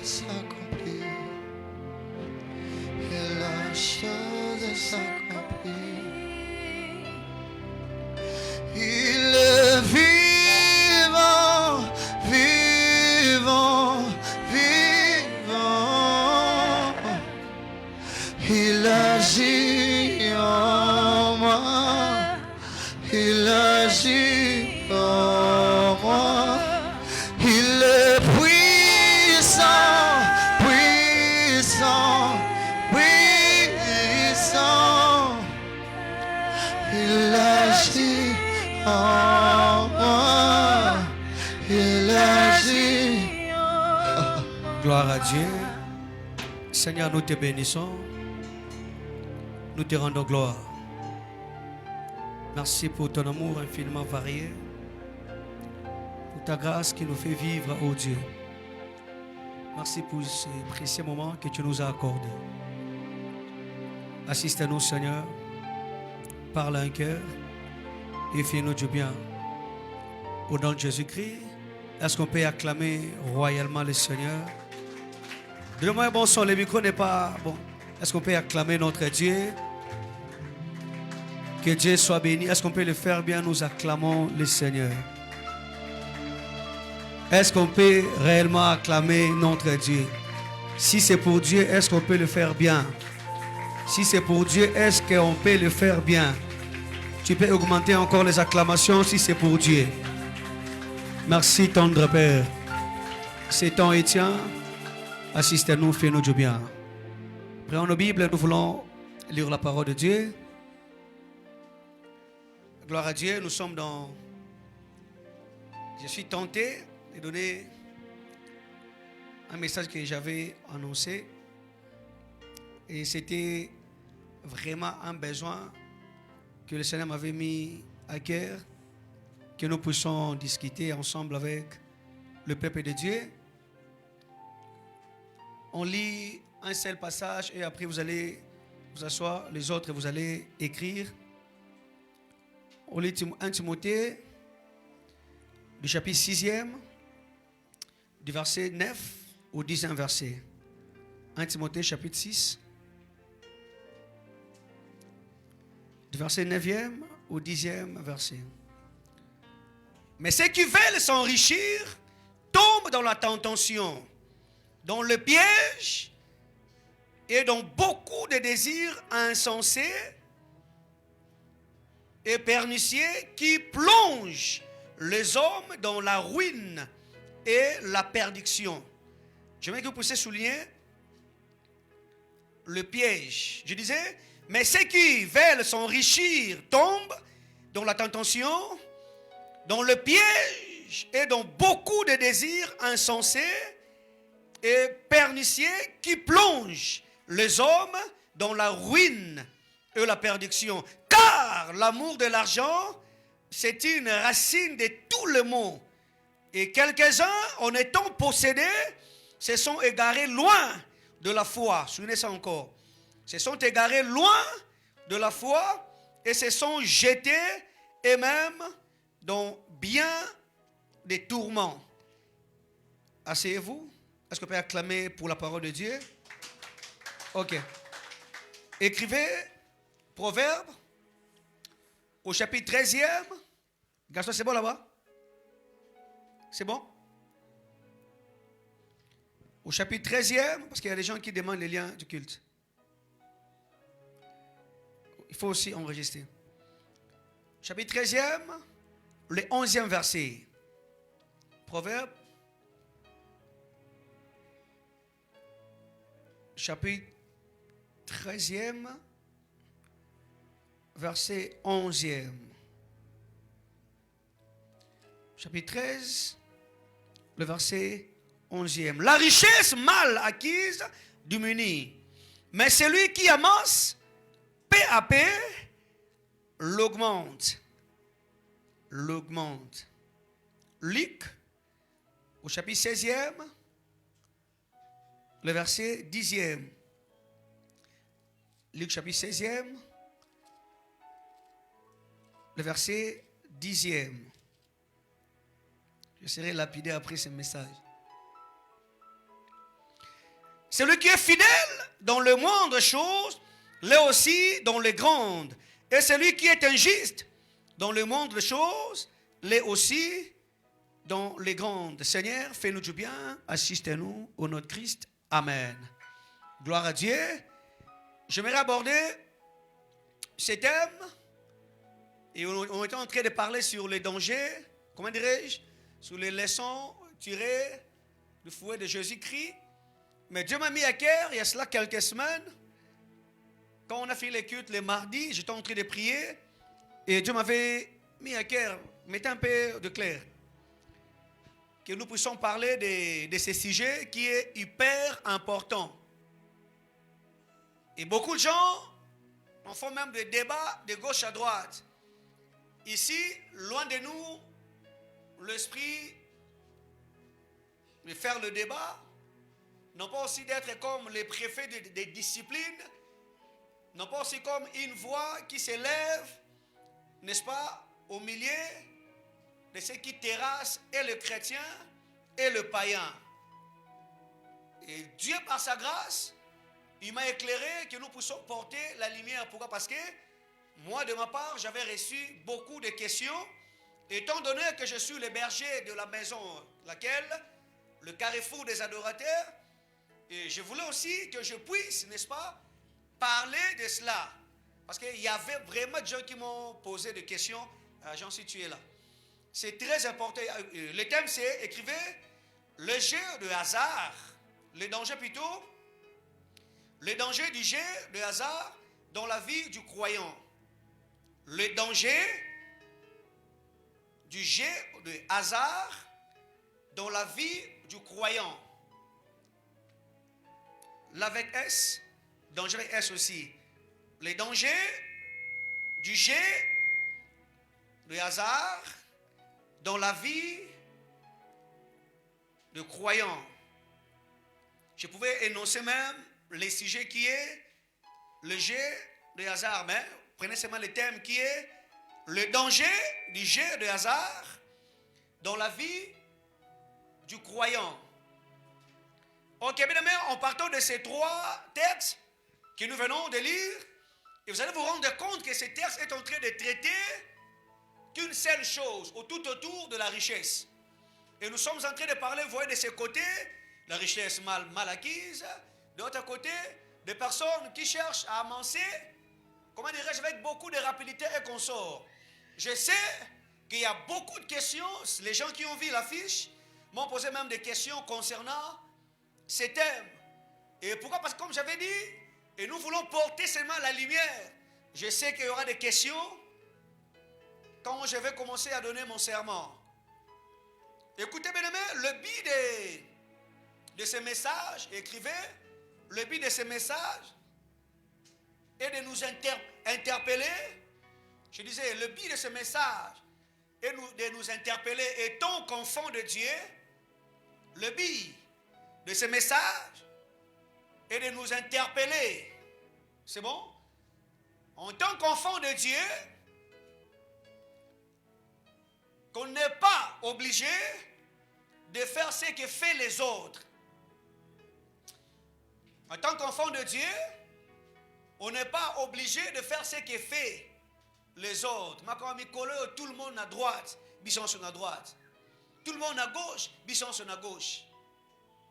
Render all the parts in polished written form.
s'accomplit. Et la chose s'accomplit. Il est vivant, vivant, vivant. Il agit en moi. Il agit en moi. Il est puissant, puissant, puissant. Il agit en moi. Il agit en moi. Gloire à Dieu. Seigneur, nous te bénissons. Nous te rendons gloire. Merci pour ton amour infiniment varié. Pour ta grâce qui nous fait vivre, ô Dieu. Merci pour ce précieux moment que tu nous as accordé. Assiste-nous, Seigneur. Parle à un cœur et fais-nous du bien. Au nom de Jésus-Christ, est-ce qu'on peut acclamer royalement le Seigneur? Donnez-moi un bon son, le micro n'est pas bon. Est-ce qu'on peut acclamer notre Dieu? Que Dieu soit béni. Est-ce qu'on peut le faire bien? Nous acclamons le Seigneur. Est-ce qu'on peut réellement acclamer notre Dieu? Si c'est pour Dieu, est-ce qu'on peut le faire bien? Si c'est pour Dieu, est-ce qu'on peut le faire bien? Tu peux augmenter encore les acclamations si c'est pour Dieu. Merci, tendre Père. C'est ton Étienne. Assistez-nous, fais-nous du bien. Prenons nos Bibles, nous voulons lire la parole de Dieu. Gloire à Dieu, nous sommes dans... Je suis tenté de donner un message que j'avais annoncé. Et c'était vraiment un besoin que le Seigneur m'avait mis à cœur, que nous puissions discuter ensemble avec le peuple de Dieu. On lit un seul passage et après vous allez vous asseoir, les autres vous allez écrire. On lit 1 Timothée, du chapitre 6e, du verset 9 au 10e verset. 1 Timothée, chapitre 6, du verset 9e au 10e verset. Mais ceux qui veulent s'enrichir tombent dans la tentation, dans le piège et dans beaucoup de désirs insensés et pernicieux qui plongent les hommes dans la ruine et la perdition. J'aimerais que vous puissiez souligner le piège. Je disais, mais ceux qui veulent s'enrichir tombent dans la tentation, dans le piège et dans beaucoup de désirs insensés et pernicieux qui plongent les hommes dans la ruine et la perdition. Car l'amour de l'argent, c'est une racine de tout le maux. Et quelques-uns, en étant possédés, se sont égarés loin de la foi. Souvenez ça encore. Se sont égarés loin de la foi et se sont jetés eux-mêmes dans bien des tourments. Asseyez-vous. Est-ce qu'on peut acclamer pour la parole de Dieu? Ok. Écrivez Proverbe au chapitre 13e. Gaston, c'est bon là-bas? C'est bon? Au chapitre 13e, parce qu'il y a des gens qui demandent les liens du culte. Il faut aussi enregistrer. Chapitre 13e, le 11e verset. Proverbe. Chapitre 13e, verset 11e. Chapitre 13, le verset 11e. La richesse mal acquise diminue, mais celui qui amasse, peu à peu, l'augmente. L'augmente. Luc, au chapitre 16e, le verset 10e. Luc, chapitre 16e, le verset 10e. Je serai lapidé après ce message. Celui qui est fidèle dans les moindres choses, l'est aussi dans les grandes. Et celui qui est injuste dans les moindres choses, l'est aussi dans les grandes. Seigneur, fais-nous du bien, assistez-nous au nom de Christ. Amen. Gloire à Dieu. J'aimerais aborder ce thème. Et on était en train de parler sur les dangers, comment dirais-je, sur les leçons tirées du fouet de Jésus-Christ. Mais Dieu m'a mis à cœur, il y a cela quelques semaines, quand on a fait les cultes les mardis, j'étais en train de prier, et Dieu m'avait mis à cœur, mettez un peu de clair, que nous puissions parler de ces sujets qui est hyper important. Et beaucoup de gens en font même des débats de gauche à droite. Ici, loin de nous, l'esprit de faire le débat, non pas aussi d'être comme les préfets des disciplines, non pas aussi comme une voix qui s'élève, n'est-ce pas, au milieu de ceux qui terrassent et le chrétien et le païen. Et Dieu, par sa grâce, il m'a éclairé que nous puissions porter la lumière. Pourquoi? Parce que moi, de ma part, j'avais reçu beaucoup de questions, étant donné que je suis le berger de la maison, laquelle, le carrefour des adorateurs, et je voulais aussi que je puisse, n'est-ce pas, parler de cela. Parce qu'il y avait vraiment des gens qui m'ont posé des questions. J'en suis tué là. C'est très important. Le thème c'est, écrivez, le jeu de hasard. Le danger plutôt. Le danger du jeu de hasard dans la vie du croyant. Le danger du jeu de hasard dans la vie du croyant. L'avec S, danger avec S aussi. Les dangers du jeu de hasard dans la vie de croyant. Je pouvais énoncer même les sujets qui est le jeu de hasard, mais prenez seulement le thème qui est le danger du jeu de hasard dans la vie du croyant. Ok, bien aimé, en partant de ces trois textes que nous venons de lire, et vous allez vous rendre compte que ces textes est en train de traiter qu'une seule chose, tout autour de la richesse. Et nous sommes en train de parler, vous voyez, de ce côté, la richesse mal acquise, de l'autre côté, des personnes qui cherchent à avancer, comment dirais-je, avec beaucoup de rapidité et consort. Je sais qu'il y a beaucoup de questions, les gens qui ont vu l'affiche m'ont posé même des questions concernant ces thèmes. Et pourquoi? Parce que comme j'avais dit, et nous voulons porter seulement la lumière. Je sais qu'il y aura des questions quand je vais commencer à donner mon serment. Écoutez bien aimé, le but de ce message, écrivez, le but de ce message est de nous interpeller. Je disais, le but de ce message est de nous interpeller étant qu'enfants de Dieu. Le but de ce message est de nous interpeller. C'est bon? En tant qu'enfants de Dieu, qu'on n'est pas obligé de faire ce que font les autres. En tant qu'enfant de Dieu, on n'est pas obligé de faire ce que font les autres. Tout le monde à droite, bisons sur la droite. Tout le monde à gauche, bisons sur la gauche.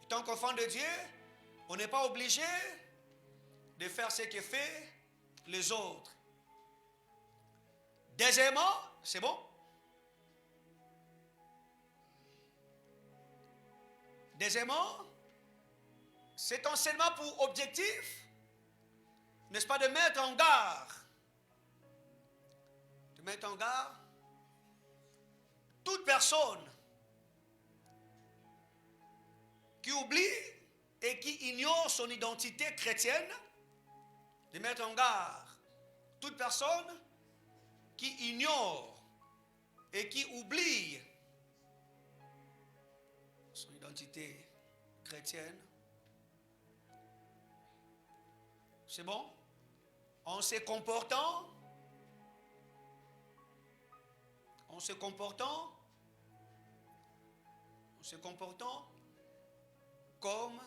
En tant qu'enfant de Dieu, on n'est pas obligé de faire ce que font les autres. Deuxièmement, c'est bon? Deuxièmement, cet enseignement pour objectif, n'est-ce pas, de mettre en garde. De mettre en garde toute personne qui oublie et qui ignore son identité chrétienne, de mettre en garde toute personne qui ignore et qui oublie son identité chrétienne. C'est bon? En se comportant comme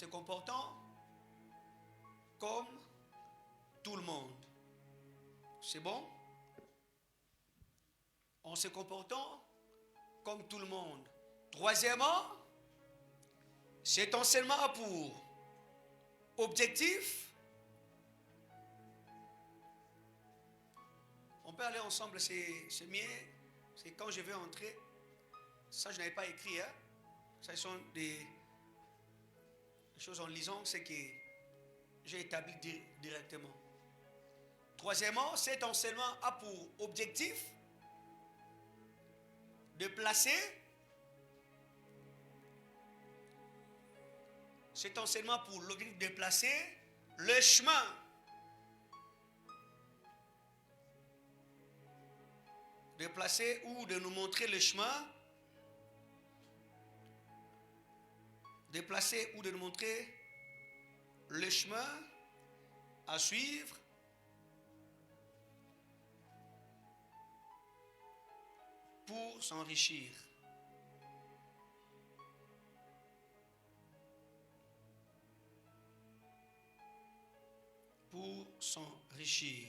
se comportant comme tout le monde. C'est bon? En se comportant comme tout le monde. Troisièmement, cet enseignement a pour objectif. On peut aller ensemble, c'est mieux. C'est quand je vais entrer. Ça, je n'avais pas écrit. Hein? Ça, ce sont des choses en lisant, c'est que j'ai établi directement. Troisièmement, cet enseignement a pour objectif de placer cet enseignement pour l'objectif de placer le chemin de placer ou de nous montrer le chemin de placer ou de nous montrer le chemin à suivre pour s'enrichir. Pour s'enrichir.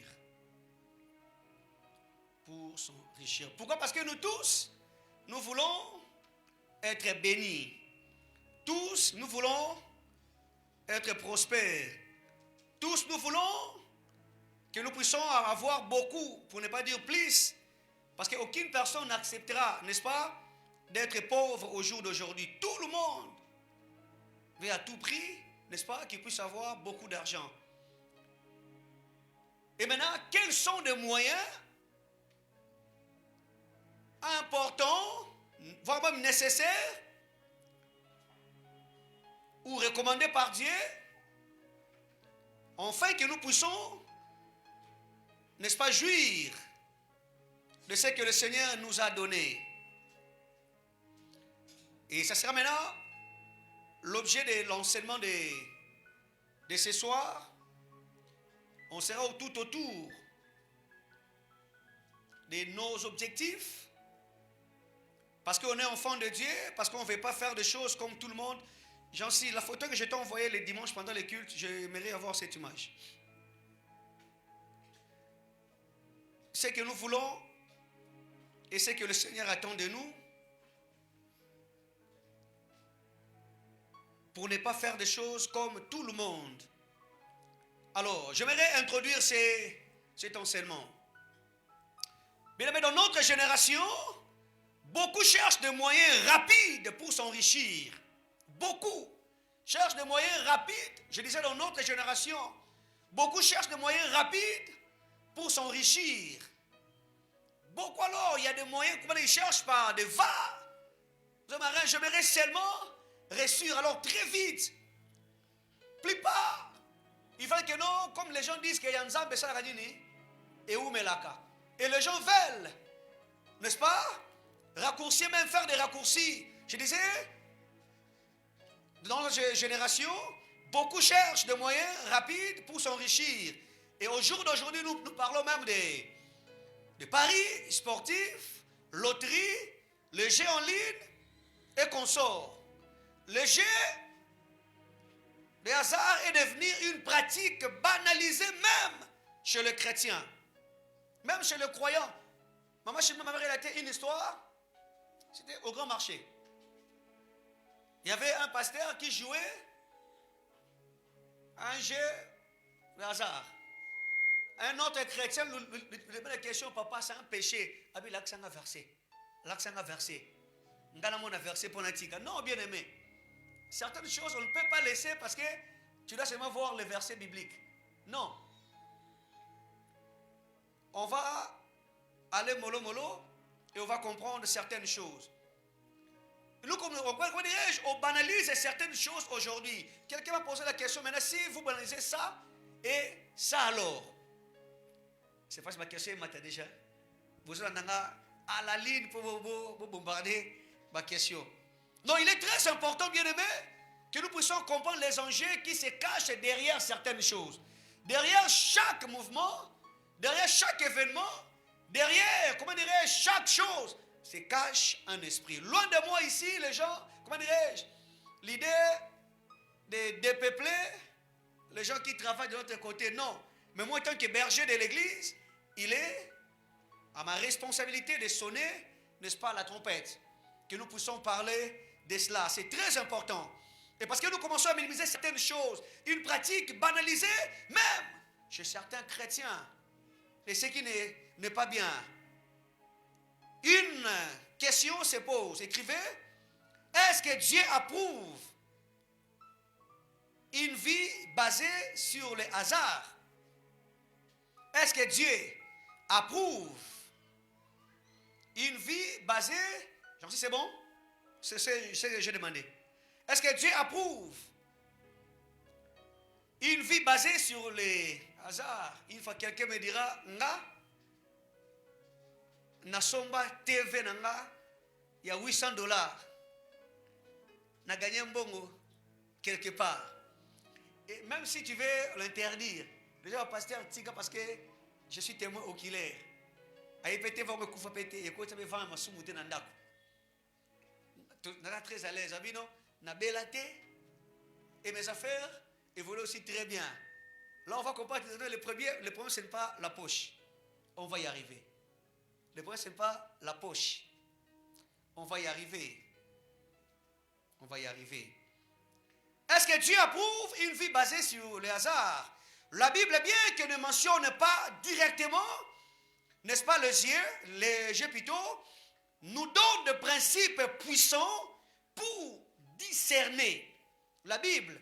Pour s'enrichir. Pourquoi? Parce que nous tous, nous voulons être bénis. Tous, nous voulons être prospères. Tous, nous voulons que nous puissions avoir beaucoup, pour ne pas dire plus. Parce qu'aucune personne n'acceptera, n'est-ce pas, d'être pauvre au jour d'aujourd'hui. Tout le monde veut à tout prix, n'est-ce pas, qu'il puisse avoir beaucoup d'argent. Et maintenant, quels sont les moyens importants, voire même nécessaires, ou recommandés par Dieu, afin que nous puissions, n'est-ce pas, jouir de ce que le Seigneur nous a donné. Et ça sera maintenant l'objet de l'enseignement de ce soir. On sera tout autour de nos objectifs, parce qu'on est enfant de Dieu, parce qu'on ne veut pas faire des choses comme tout le monde. J'en sais, la photo que je t'ai envoyée le dimanche pendant les cultes, j'aimerais avoir cette image. Ce que nous voulons et ce que le Seigneur attend de nous, pour ne pas faire des choses comme tout le monde. Alors, j'aimerais introduire cet enseignement. Bien aimé, dans notre génération, beaucoup cherchent des moyens rapides pour s'enrichir. Beaucoup cherchent des moyens rapides. Je disais dans notre génération, beaucoup cherchent des moyens rapides pour s'enrichir. Beaucoup alors, il y a des moyens, comment ils cherchent par des va. J'aimerais seulement réussir alors très vite. Plupart, il faut que non, comme les gens disent qu'il y a un Nzambe Saradini et où Melaka. Et les gens veulent, n'est-ce pas, raccourcir, même faire des raccourcis. Je disais, dans notre génération, beaucoup cherchent des moyens rapides pour s'enrichir. Et au jour d'aujourd'hui, nous parlons même de paris sportifs, loterie, le jeu en ligne et consorts. Le jeu de hasard est devenu une pratique banalisée même chez les chrétiens, même chez les croyants. Maman, chez moi, m'avait relaté une histoire. C'était au grand marché. Il y avait un pasteur qui jouait un jeu de hasard. Un autre chrétien lui posait la question, papa, c'est un péché. Ah oui, l'accent a versé. L'accent a versé. N'galamo a versé pour l'antique. Non, bien aimé. Certaines choses, on ne peut pas laisser parce que tu dois seulement voir les versets bibliques. Non. On va aller mollo mollo et on va comprendre certaines choses. Nous, on banalise certaines choses aujourd'hui. Quelqu'un m'a posé la question, maintenant si vous banalisez ça et ça alors. C'est pas ma question, il déjà. Vous êtes à la ligne pour bombarder ma question. Non, il est très important, bien aimé, que nous puissions comprendre les enjeux qui se cachent derrière certaines choses. Derrière chaque mouvement, derrière chaque événement, derrière, comment dirais-je, chaque chose, se cache un esprit. Loin de moi ici, les gens, comment dirais-je, l'idée de dépeupler les gens qui travaillent de l'autre côté. Non. Mais moi, en tant que berger de l'église, il est à ma responsabilité de sonner, n'est-ce pas, la trompette. Que nous puissions parler de cela. C'est très important. Et parce que nous commençons à minimiser certaines choses, une pratique banalisée, même chez certains chrétiens. Et ce qui n'est pas bien. Une question se pose. Écrivez, est-ce que Dieu approuve une vie basée sur le hasard? Est-ce que Dieu approuve une vie basée... J'en sais, c'est bon? C'est ce que j'ai demandé. Est-ce que Dieu approuve une vie basée sur les hasards? Une fois quelqu'un me dira, nga, nasomba TV nanga, il y a $800. Na gagné un bongo quelque part. Et même si tu veux l'interdire, déjà le pasteur Tika parce que je suis témoin oculaire. Aïe pété va me couper pété et quand tu me vends ma soumouté nandako. Nana très à l'aise, non? Na belaté et mes affaires évoluent aussi très bien. Là on va comprendre que le problème ce n'est pas la poche. On va y arriver. Le problème ce n'est pas la poche. On va y arriver. On va y arriver. Est-ce que Dieu approuve une vie basée sur les hasards? La Bible, bien que ne mentionne pas directement, n'est-ce pas, les jeux plutôt, nous donne des principes puissants pour discerner. La Bible,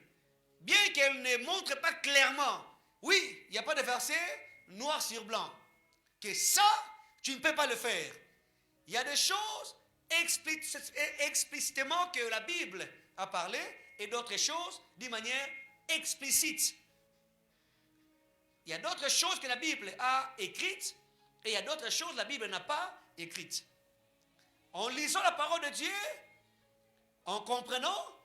bien qu'elle ne montre pas clairement, oui, il n'y a pas de verset noir sur blanc, que ça, tu ne peux pas le faire. Il y a des choses explicitement que la Bible a parlé et d'autres choses d'une manière explicite. Il y a d'autres choses que la Bible a écrites et il y a d'autres choses que la Bible n'a pas écrites. En lisant la parole de Dieu, en comprenant,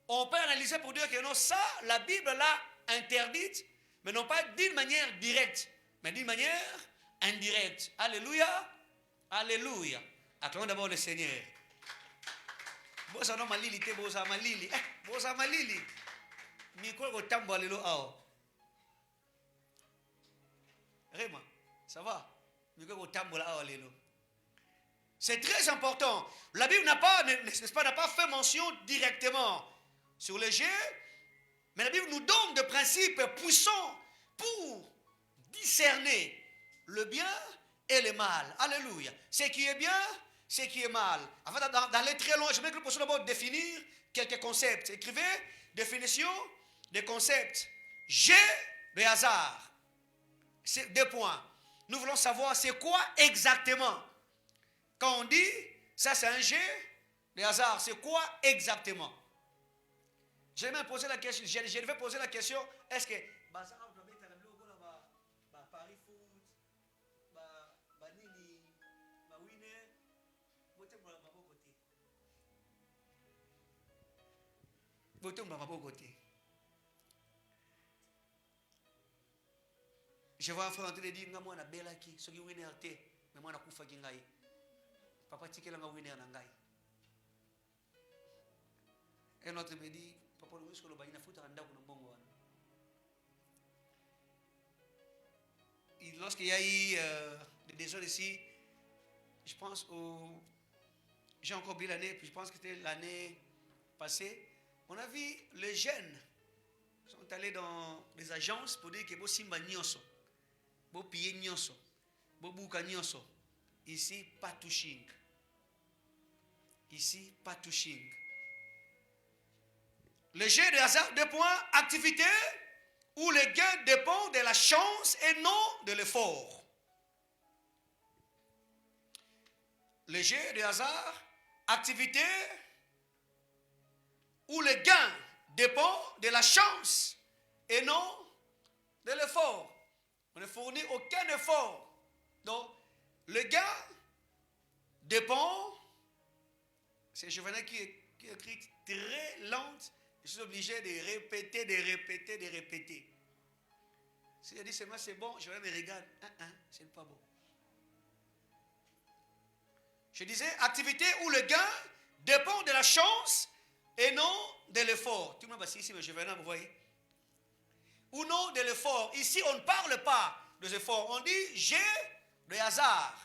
on peut analyser pour dire que non, ça, la Bible l'a interdite, mais non pas d'une manière directe, mais d'une manière indirecte. Alléluia, alléluia. Acclamons d'abord le Seigneur. Bosa no malili te bosa malili. Bosa malili. Miko go tambo alelo ao. Rema, ça va? Miko go tambo la ao alelo. C'est très important. La Bible n'a pas fait mention directement sur le jeu, mais la Bible nous donne des principes puissants pour discerner le bien et le mal. Alléluia. Ce qui est bien, ce qui est mal. Avant d'aller très loin, je vais que nous puissions d'abord définir quelques concepts. Écrivez, définition des concepts. Jeu de hasard. C'est 2 points. Nous voulons savoir c'est quoi exactement. Quand on dit, ça c'est un jeu de hasard, c'est quoi exactement? Je vais même poser la question, je vais poser la question, est-ce que Paris Foot, Nini, Winner, je vois un frère en train de dire, moi na belaki, ce qui winner te, mais moi na kufa kingai. Papa tikela nga winner na ngai. Et notre me dit, papa le risque le baina foot à ndako na mbongo wana. Lorsqu'il y a eu des désordres ici, je pense j'ai encore vu l'année, puis je pense que c'était l'année passée, on a vu les jeunes sont allés dans des agences pour dire que bo simba nyonso, bo piye nyonso, bo buka nyonso. Ici, pas touching. Ici, pas touching. Le jeu de hasard, 2 points, activité où le gain dépend de la chance et non de l'effort. Le jeu de hasard, activité où le gain dépend de la chance et non de l'effort. On ne fournit aucun effort. Donc, le gain dépend, c'est Jovenel qui écrit très lente, je suis obligé de répéter. Si je dis c'est moi, c'est bon, je vais me regarder. C'est pas bon. Je disais, activité où le gain dépend de la chance et non de l'effort. Tout le monde va ici, mais je vais là, vous voyez. Ou non de l'effort. Ici, on ne parle pas des efforts. On dit j'ai le hasard.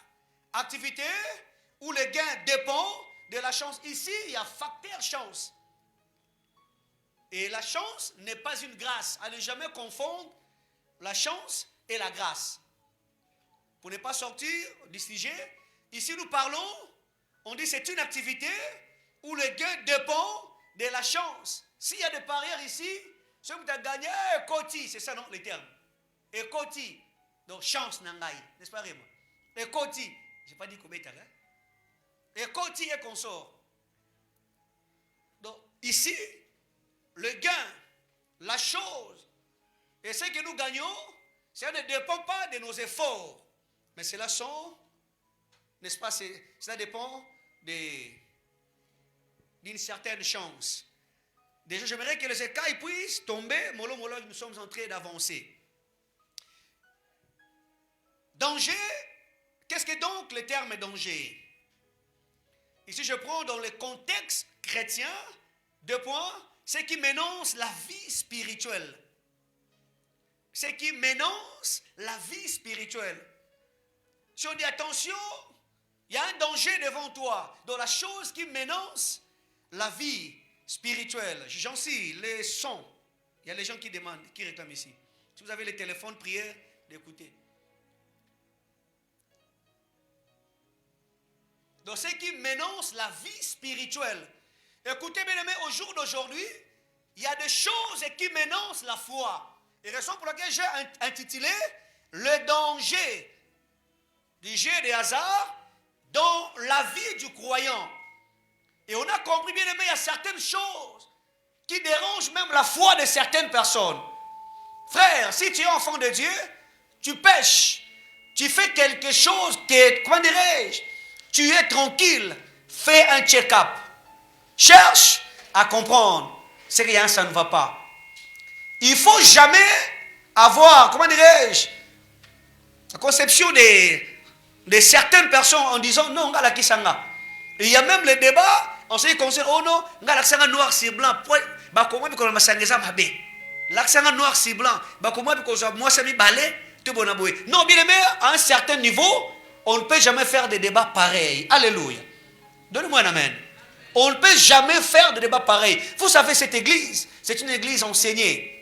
Activité où le gain dépend de la chance. Ici, il y a facteur chance. Et la chance n'est pas une grâce. À ne jamais confondre la chance et la grâce. Pour ne pas sortir du sujet, ici nous parlons, on dit c'est une activité où le gain dépend de la chance. S'il y a des parieurs ici, ceux qui ont gagné, Koti, c'est ça non, les termes. Et Koti, donc chance nangai, n'est-ce pas Raymond? Et Koti, je n'ai pas dit combien tu as, et Koti et consort. Donc ici, le gain, la chose, et ce que nous gagnons, ça ne dépend pas de nos efforts. Mais cela sont, n'est-ce pas, cela dépend d'une certaine chance. Déjà, j'aimerais que les écailles puissent tomber. Mollo, nous sommes en train d'avancer. Danger, qu'est-ce que donc le terme danger? Ici, je prends dans le contexte chrétien, 2 points, ce qui menacent la vie spirituelle. Ce qui menace la vie spirituelle. Si on dit attention, il y a un danger devant toi, dans la chose qui menace la vie spirituelle. J'en sais, les sons. Il y a les gens qui demandent, qui réclament ici. Si vous avez les téléphones, prière d'écouter. Donc ce qui menace la vie spirituelle. Écoutez bien aimé, au jour d'aujourd'hui, il y a des choses qui menacent la foi. Et raison pour laquelle j'ai intitulé le danger du jeu de hasard dans la vie du croyant. Et on a compris bien aimé, il y a certaines choses qui dérangent même la foi de certaines personnes. Frère, si tu es enfant de Dieu, tu pêches, tu fais quelque chose que, comment dirais-je, tu es tranquille, fais un check-up. Cherche à comprendre ce qu'il y a, ça ne va pas. Il ne faut jamais avoir, comment dirais-je, la conception de certaines personnes en disant non, on la kisanga. Il y a même les débats en ce qui concerne, oh non, on a l'accent noir sur blanc. Bah comment qu'on m'a sangé ça mabé. L'accent noir sur blanc. Bah comment qu'on moi ça mi balé tout bon aboué. Non, bien aimé, à un certain niveau, on ne peut jamais faire des débats pareils. Alléluia. Donnez-moi un amen. On ne peut jamais faire de débats pareils. Vous savez, cette église, c'est une église enseignée.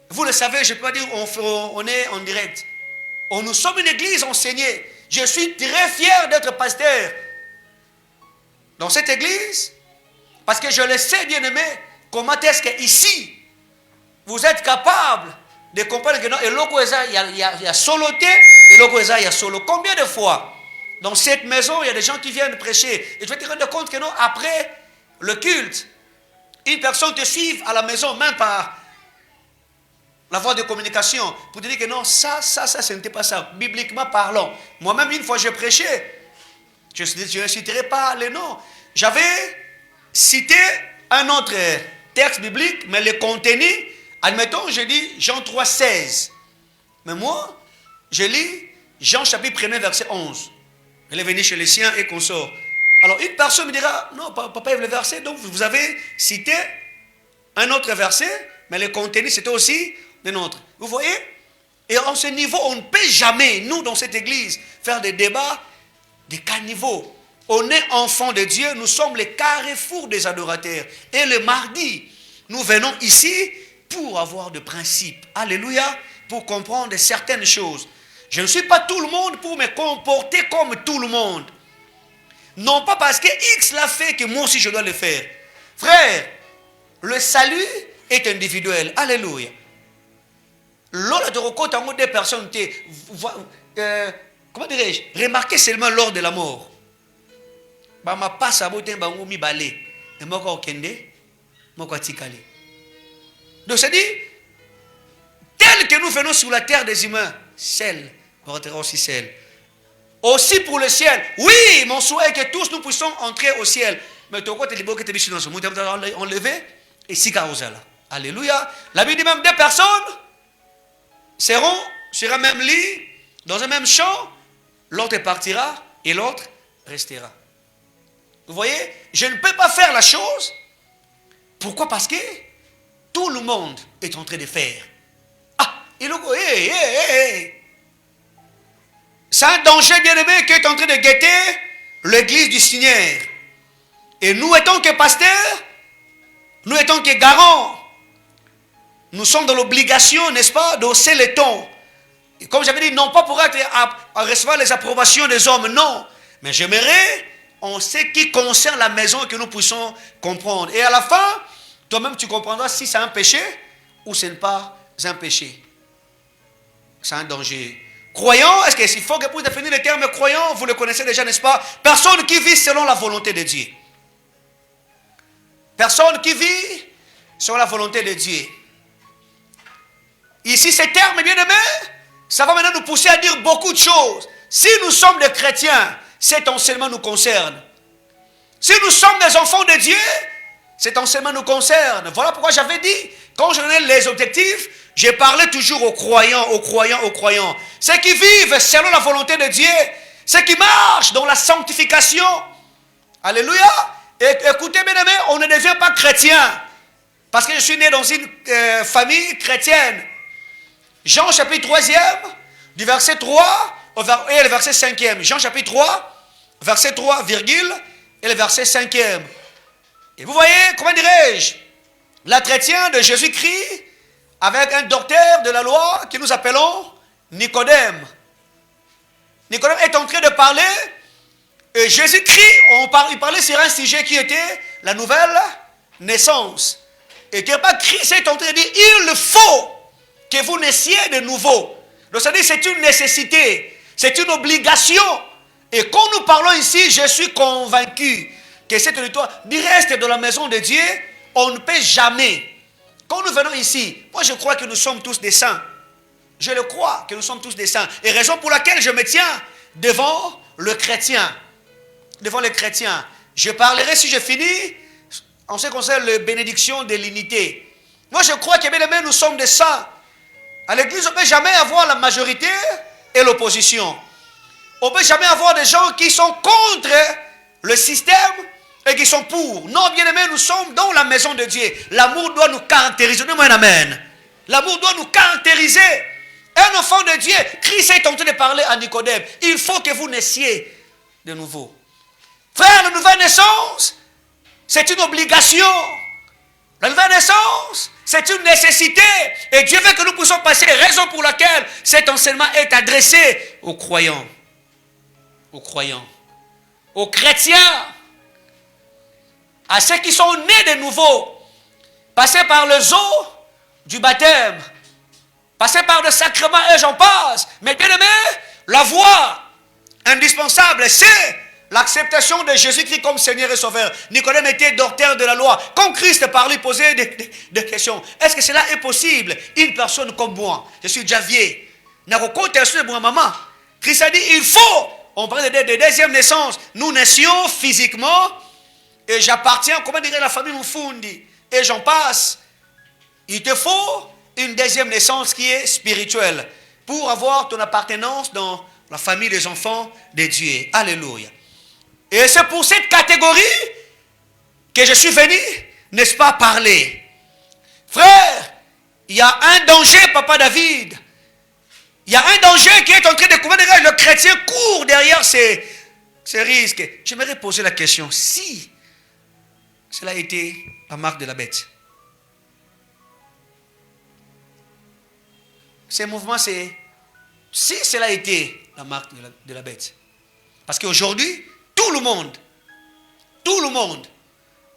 Vous le savez, je ne peux pas dire on est en direct. Nous sommes une église enseignée. Je suis très fier d'être pasteur dans cette église parce que je le sais, bien aimé, comment est-ce qu'ici, vous êtes capable de comprendre que non, et l'okweza, il y a soloté, et l'okweza, il y a solo. Combien de fois dans cette maison, il y a des gens qui viennent prêcher, et tu vas te rendre compte que non, après le culte, une personne te suive à la maison, même par la voie de communication, pour te dire que non, ça, ce n'était pas ça. Bibliquement parlant. Moi-même, une fois, je prêchais. Je ne citerai pas les noms. J'avais cité un autre texte biblique, mais le contenu, admettons, je dis Jean 3, 16. Mais moi, je lis Jean chapitre 1, verset 11. Elle est venue chez les siens et consort. Alors, une personne me dira, non, papa, le verset, donc vous avez cité un autre verset, mais le contenu, c'était aussi de nôtre. Vous voyez? Et en ce niveau, on ne peut jamais, nous, dans cette église, faire des débats de caniveau. On est enfants de Dieu, nous sommes les carrefours des adorateurs. Et le mardi, nous venons ici pour avoir des principes. Alléluia, pour comprendre certaines choses. Je ne suis pas tout le monde pour me comporter comme tout le monde. Non pas parce que X l'a fait que moi aussi je dois le faire. Frère, le salut est individuel. Alléluia. Lors de rencontre des personnes, comment dirais-je, remarquez seulement lors de la mort. Ma passe à botin bango mi balé. Et moi quoi kende, moi quoi tikale. Donc c'est dit, tel que nous venons sur la terre des humains, celle rentrera aussi celle. Aussi pour le ciel. Oui, mon souhait est que tous nous puissions entrer au ciel. Mais ton côté libre que tu es dans ce monde, enlevé et si carosala. Alléluia. La Bible dit même deux personnes seront sur un même lit, dans un même champ, l'autre partira et l'autre restera. Vous voyez, je ne peux pas faire la chose. Pourquoi? Parce que tout le monde est en train de faire. Ah, c'est un danger bien-aimé qui est en train de guetter l'église du Seigneur. Et nous, étant que pasteurs, nous étant que garants, nous sommes dans l'obligation, n'est-ce pas, d'hausser les tons. Et comme j'avais dit, non pas pour être à recevoir les approbations des hommes, non. Mais j'aimerais, en ce qui concerne la maison, que nous puissions comprendre. Et à la fin, toi-même tu comprendras si c'est un péché ou ce n'est pas un péché. C'est un danger. Croyant, est-ce qu'il faut que pour définir le terme croyant, vous le connaissez déjà, n'est-ce pas? Personne qui vit selon la volonté de Dieu. Personne qui vit selon la volonté de Dieu. Ici, ces termes, bien-aimés, ça va maintenant nous pousser à dire beaucoup de choses. Si nous sommes des chrétiens, cet enseignement nous concerne. Si nous sommes des enfants de Dieu, cet enseignement nous concerne. Voilà pourquoi j'avais dit, quand je donnais les objectifs, j'ai parlé toujours aux croyants, aux croyants, aux croyants. Ceux qui vivent selon la volonté de Dieu, ceux qui marchent dans la sanctification. Alléluia. Et écoutez, bien aimés, on ne devient pas chrétien parce que je suis né dans une famille chrétienne. Jean chapitre 3e, du verset 3 et le verset 5e. Jean chapitre 3, verset 3, virgule, et le verset 5e. Et vous voyez, comment dirais-je, l'entretien de Jésus-Christ avec un docteur de la loi que nous appelons Nicodème. Nicodème est en train de parler, et Jésus-Christ, il parlait sur un sujet qui était la nouvelle naissance. Et que Christ est en train de dire, il faut que vous naissiez de nouveau. Donc ça dit, c'est une nécessité, c'est une obligation. Et quand nous parlons ici, je suis convaincu que cette territoire du reste de la maison de Dieu, on ne peut jamais. Quand nous venons ici, moi je crois que nous sommes tous des saints. Je le crois que nous sommes tous des saints. Et raison pour laquelle je me tiens devant le chrétien. Devant les chrétiens. Je parlerai, si je finis, en ce qui concerne la bénédiction de l'unité. Moi je crois que bien aimé, nous sommes des saints. À l'église, on ne peut jamais avoir la majorité et l'opposition. On ne peut jamais avoir des gens qui sont contre le système et qui sont pour. Non, bien aimé, nous sommes dans la maison de Dieu. L'amour doit nous caractériser. Donnez-moi un amen. L'amour doit nous caractériser. Un enfant de Dieu, Christ est en train de parler à Nicodème. Il faut que vous naissiez de nouveau. Frère, la nouvelle naissance, c'est une obligation. La nouvelle naissance, c'est une nécessité. Et Dieu veut que nous puissions passer. Raison pour laquelle cet enseignement est adressé aux croyants. Aux croyants. Aux chrétiens. À ceux qui sont nés de nouveau. Passés par les eaux du baptême. Passés par le sacrement et j'en passe. Mais bien aimé, la voie indispensable, c'est l'acceptation de Jésus-Christ comme Seigneur et Sauveur. Nicodème était docteur de la loi. Quand Christ parlait, il posait des questions. Est-ce que cela est possible? Une personne comme moi, je suis déjà vieux. Maman. Christ a dit, il faut, on parle de deuxième naissance. Nous naissions physiquement et j'appartiens, comment dirait la famille Moufundi. Et j'en passe. Il te faut une deuxième naissance qui est spirituelle pour avoir ton appartenance dans la famille des enfants de Dieu. Alléluia. Et c'est pour cette catégorie que je suis venu, n'est-ce pas, parler. Frère, il y a un danger, Papa David. Il y a un danger qui est en train de comment dire, le chrétien court derrière ces risques. J'aimerais poser la question, si cela a été la marque de la bête. Ces mouvements, c'est si cela a été la marque de la bête. Parce qu'aujourd'hui, tout le monde,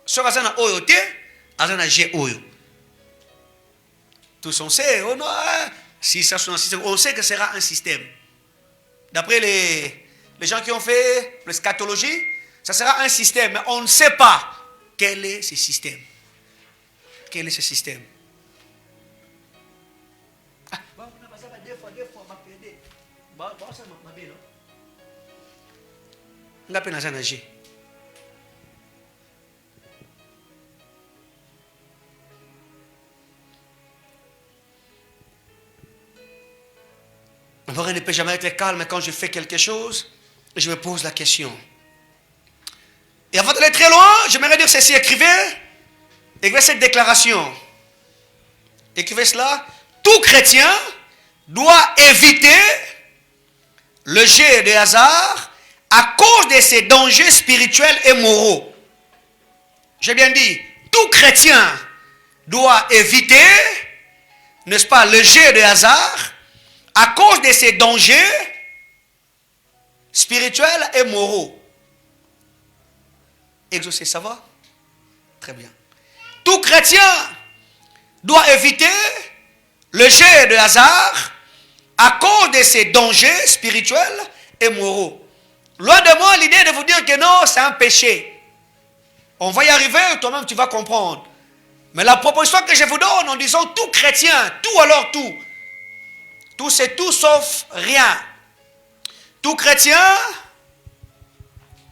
ce qu'on a oyote, a G oyo. Tous on sait, oh non, si ça sont un système, on sait que ce sera un système. D'après les gens qui ont fait l'eschatologie, ça sera un système, mais on ne sait pas quel est ce système. Quel est ce système? Ngapi naza na G. On ne peut jamais être calme quand je fais quelque chose et je me pose la question. Et avant de aller très loin, j'aimerais dire ceci. Écrivez cette déclaration. Écrivez cela. Tout chrétien doit éviter le jeu de hasard à cause de ses dangers spirituels et moraux. J'ai bien dit, tout chrétien doit éviter, n'est-ce pas, le jeu de hasard à cause de ses dangers spirituels et moraux. Exaucé, ça va? Très bien. Tout chrétien doit éviter le jeu de hasard à cause de ses dangers spirituels et moraux. Loin de moi l'idée de vous dire que non, c'est un péché. On va y arriver, toi-même tu vas comprendre. Mais la proposition que je vous donne en disant tout chrétien, tout alors tout. Tout c'est tout sauf rien. Tout chrétien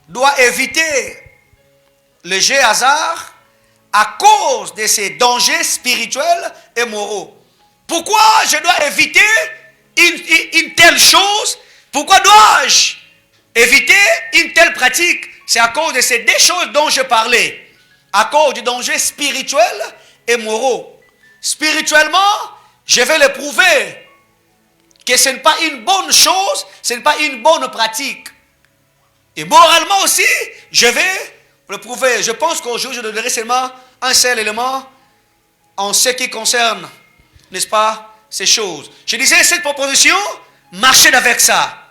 doit éviter le jeu hasard à cause de ses dangers spirituels et moraux. Pourquoi je dois éviter une telle chose? Pourquoi dois-je éviter une telle pratique? C'est à cause de ces deux choses dont je parlais. À cause du danger spirituel et moraux. Spirituellement, je vais le prouver que ce n'est pas une bonne chose, ce n'est pas une bonne pratique. Et moralement aussi, je vais le prouver. Je pense qu'aujourd'hui, je donnerai seulement un seul élément en ce qui concerne, n'est-ce pas, ces choses. Je disais, cette proposition, marchez avec ça.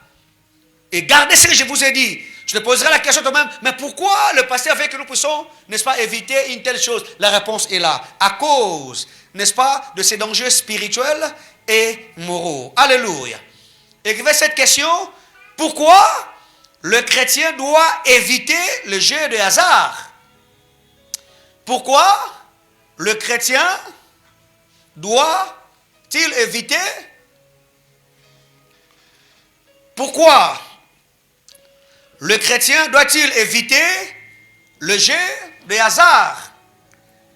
Et gardez ce que je vous ai dit. Je te poserai la question toi-même, mais pourquoi le pasteur fait que nous puissions, n'est-ce pas, éviter une telle chose? La réponse est là. À cause, n'est-ce pas, de ces dangers spirituels et moraux. Alléluia. Écrivez cette question. Pourquoi le chrétien doit éviter le jeu de hasard? Pourquoi le chrétien doit-il éviter? Pourquoi le chrétien doit-il éviter le jeu de hasard?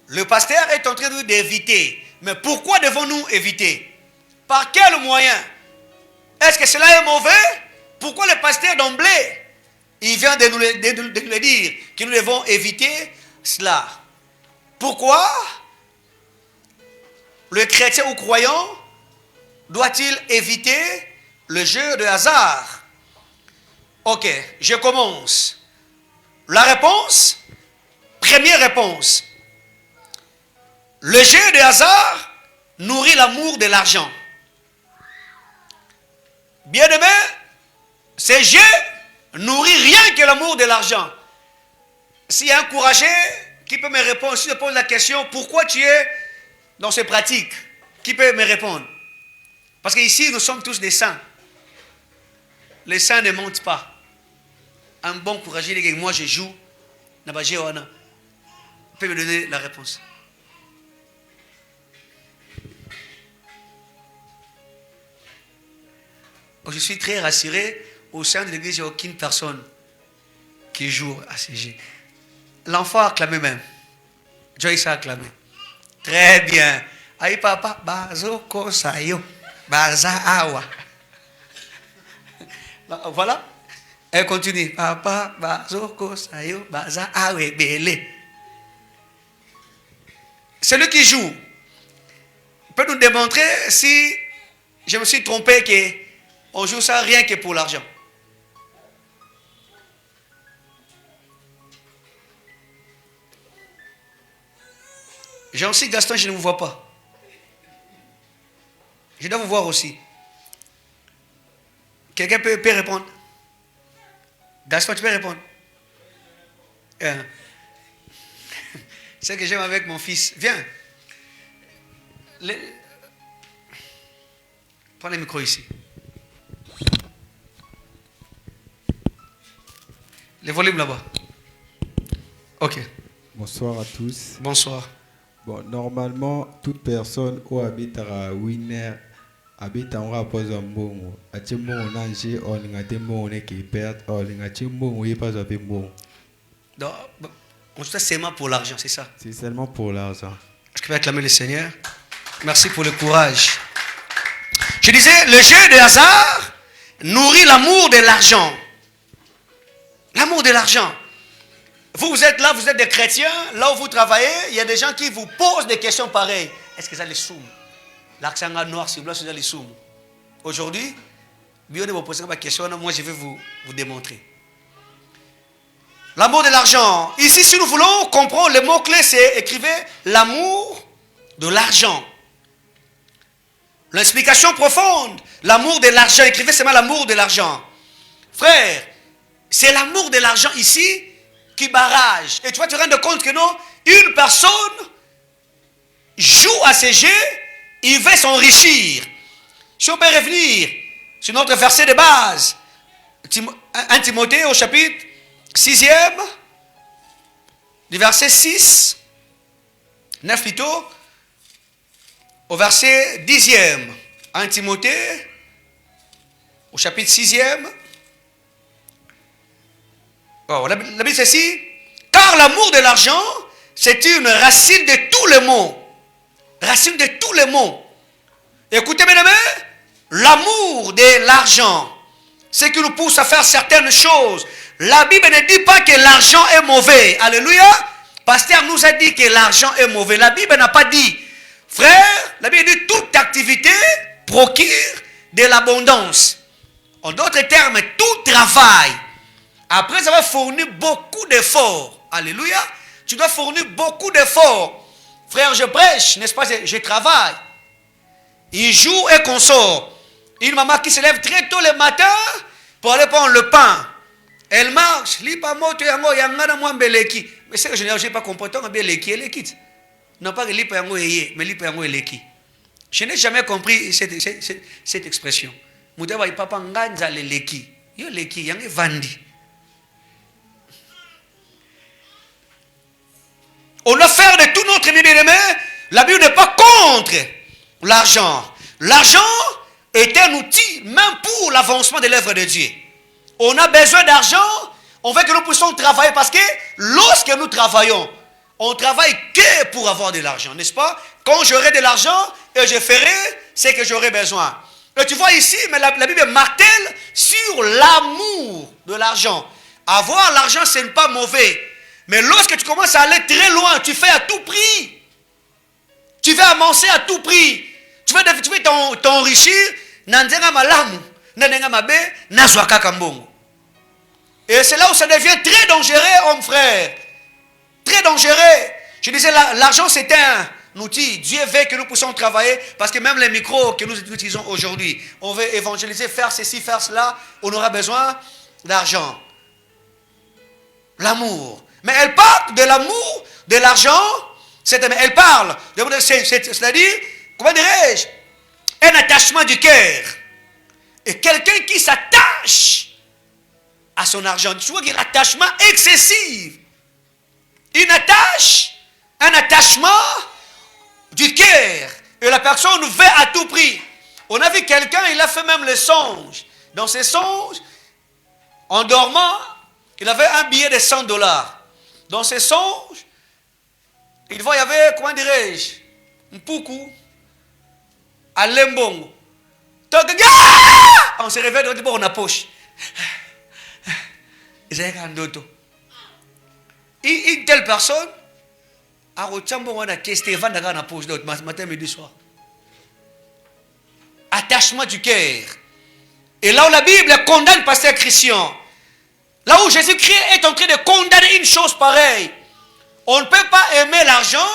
Le pasteur est en train d'éviter. Mais pourquoi devons-nous éviter? Par quel moyen? Est-ce que cela est mauvais? Pourquoi le pasteur d'emblée, il vient de nous le dire, que nous devons éviter cela? Pourquoi le chrétien ou croyant doit-il éviter le jeu de hasard? Ok, je commence. La réponse, première réponse. Le jeu de hasard nourrit l'amour de l'argent. Bien-aimé, ce jeu nourrit rien que l'amour de l'argent. S'il y a un courageux qui peut me répondre, si je pose la question, pourquoi tu es dans ces pratiques? Qui peut me répondre? Parce qu'ici, nous sommes tous des saints. Les saints ne mentent pas. Un bon courageux, moi je joue, peut me donner la réponse. Je suis très rassuré, au sein de l'église, il n'y a aucune personne qui joue à ces jeux. L'enfant a acclamé même. Joyce a acclamé. Très bien. Aïe papa, bazo kosayo, baza awa. Voilà. Elle continue. Papa, bazo kosayo, baza awe bele. Celui qui joue peut nous démontrer si je me suis trompé qu'on joue ça rien que pour l'argent. Jean aussi, Gaston, je ne vous vois pas. Je dois vous voir aussi. Quelqu'un peut répondre? Gaston, tu peux répondre? C'est ce que j'aime avec mon fils. Viens. Prends le micro ici. Le volume là-bas. Ok. Bonsoir à tous. Bonsoir. Bon, normalement, toute personne qui habite à Winner habite en rapport à bon. À ce moment, on a des mots qui perdent, on a des mots qui pas avec bon. Donc, on fait seulement pour l'argent, c'est ça? C'est seulement pour l'argent. Est-ce que je peux acclamer le Seigneur? Merci pour le courage. Je disais, le jeu de hasard nourrit l'amour de l'argent. L'amour de l'argent. Vous êtes là, vous êtes des chrétiens, là où vous travaillez, il y a des gens qui vous posent des questions pareilles. Est-ce que ça les soume? L'accent noir, c'est blanc, c'est les soume. Aujourd'hui, bien de vous poser ma question, moi je vais vous démontrer. L'amour de l'argent. Ici, si nous voulons comprendre, le mot-clé, c'est écrivez l'amour de l'argent. L'explication profonde, l'amour de l'argent. Écrivez seulement l'amour de l'argent. Frère, c'est l'amour de l'argent ici qui barrage. Et tu vas te rendre compte que non, une personne joue à ces jeux, il veut s'enrichir. Si on peut revenir sur notre verset de base, 1 Timothée au chapitre 6e, du verset 6, 9 plutôt, au verset 10e, 1 Timothée, au chapitre 6e. Oh, la Bible dit ceci, car l'amour de l'argent, c'est une racine de tous les maux. Racine de tous les maux. Écoutez, mes amis, l'amour de l'argent, c'est qui nous pousse à faire certaines choses. La Bible ne dit pas que l'argent est mauvais. Alléluia. Pasteur nous a dit que l'argent est mauvais. La Bible n'a pas dit. Frère, la Bible dit toute activité procure de l'abondance. En d'autres termes, tout travail, après avoir fourni beaucoup d'efforts, alléluia, tu dois fournir beaucoup d'efforts. Frère, je prêche, n'est-ce pas, je travaille. Il joue et consort. Une maman qui se lève très tôt le matin pour aller prendre le pain. Elle marche. Mais c'est que je n'ai pas compris. Non pas que lipa yango eye, mais lipa yango eleki. Je n'ai jamais compris cette expression. Moudawa papa nganza le leki. Yo leki yange vandi. On doit faire de tout notre bien-aimé. La Bible n'est pas contre l'argent. L'argent est un outil même pour l'avancement de l'œuvre de Dieu. On a besoin d'argent, on veut que nous puissions travailler parce que lorsque nous travaillons, on travaille que pour avoir de l'argent, n'est-ce pas? Quand j'aurai de l'argent et je ferai ce que j'aurai besoin. Et tu vois ici, mais la Bible martèle sur l'amour de l'argent. Avoir l'argent, ce n'est pas mauvais. Mais lorsque tu commences à aller très loin, tu fais à tout prix. Tu veux avancer à tout prix. Tu veux t'enrichir. Et c'est là où ça devient très dangereux, homme frère. Très dangereux. Je disais, l'argent c'est un outil. Dieu veut que nous puissions travailler parce que même les micros que nous utilisons aujourd'hui, on veut évangéliser, faire ceci, faire cela, on aura besoin d'argent. L'amour. Mais elle parle de l'amour, de l'argent, elle parle, c'est-à-dire, comment dirais-je, un attachement du cœur. Et quelqu'un qui s'attache à son argent, tu vois qu'il y a un attachement excessif. Un attachement du cœur. Et la personne veut à tout prix. On a vu quelqu'un, il a fait même le songe. Dans ses songes, en dormant, il avait un billet de $100. Dans ses songes, il voit, il y avait, comment dirais-je, un poukou, à Lembongo. On se réveille, on a poche. Une telle personne, matin, midi, soir. Attachement du cœur. Et là où la Bible condamne pasteur Christian, là où Jésus-Christ est en train de condamner une chose pareille, on ne peut pas aimer l'argent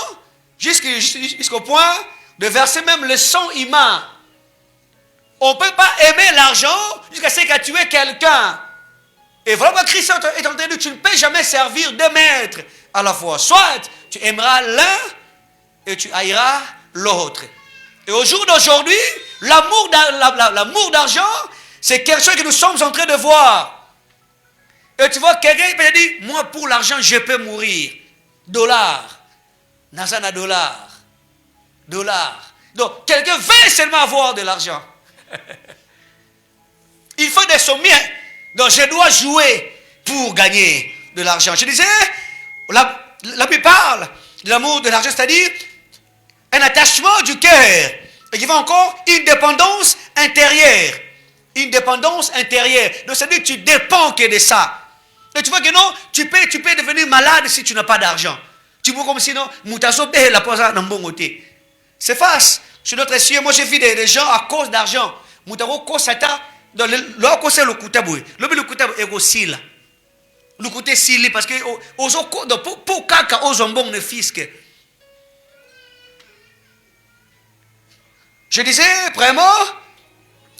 jusqu'au point de verser même le sang humain. On ne peut pas aimer l'argent jusqu'à ce qu'à tuer quelqu'un. Et voilà, Christ est en train de dire, tu ne peux jamais servir deux maîtres à la fois. Soit tu aimeras l'un et tu haïras l'autre. Et au jour d'aujourd'hui, l'amour d'argent, c'est quelque chose que nous sommes en train de voir. Et tu vois, quelqu'un peut dire, moi pour l'argent, je peux mourir. Dollar. Nazana dollar. Donc, quelqu'un veut seulement avoir de l'argent. Il faut des sommiers. Donc, je dois jouer pour gagner de l'argent. Je disais, la Bible parle de l'amour de l'argent, c'est-à-dire un attachement du cœur. Et il va encore une dépendance intérieure. Une dépendance intérieure. Donc, c'est-à-dire que tu dépends que de ça. Et tu vois que non, tu peux devenir malade si tu n'as pas d'argent. Tu vois comme sinon, c'est face. Sur notre ciel, moi j'ai vu des gens à cause d'argent. Moutaro kosata, dans le côté le kutaboué. Le kutaboué est aussi là. Le côté sili parce que pour kaka aux ombons ne fisque. Je disais, vraiment,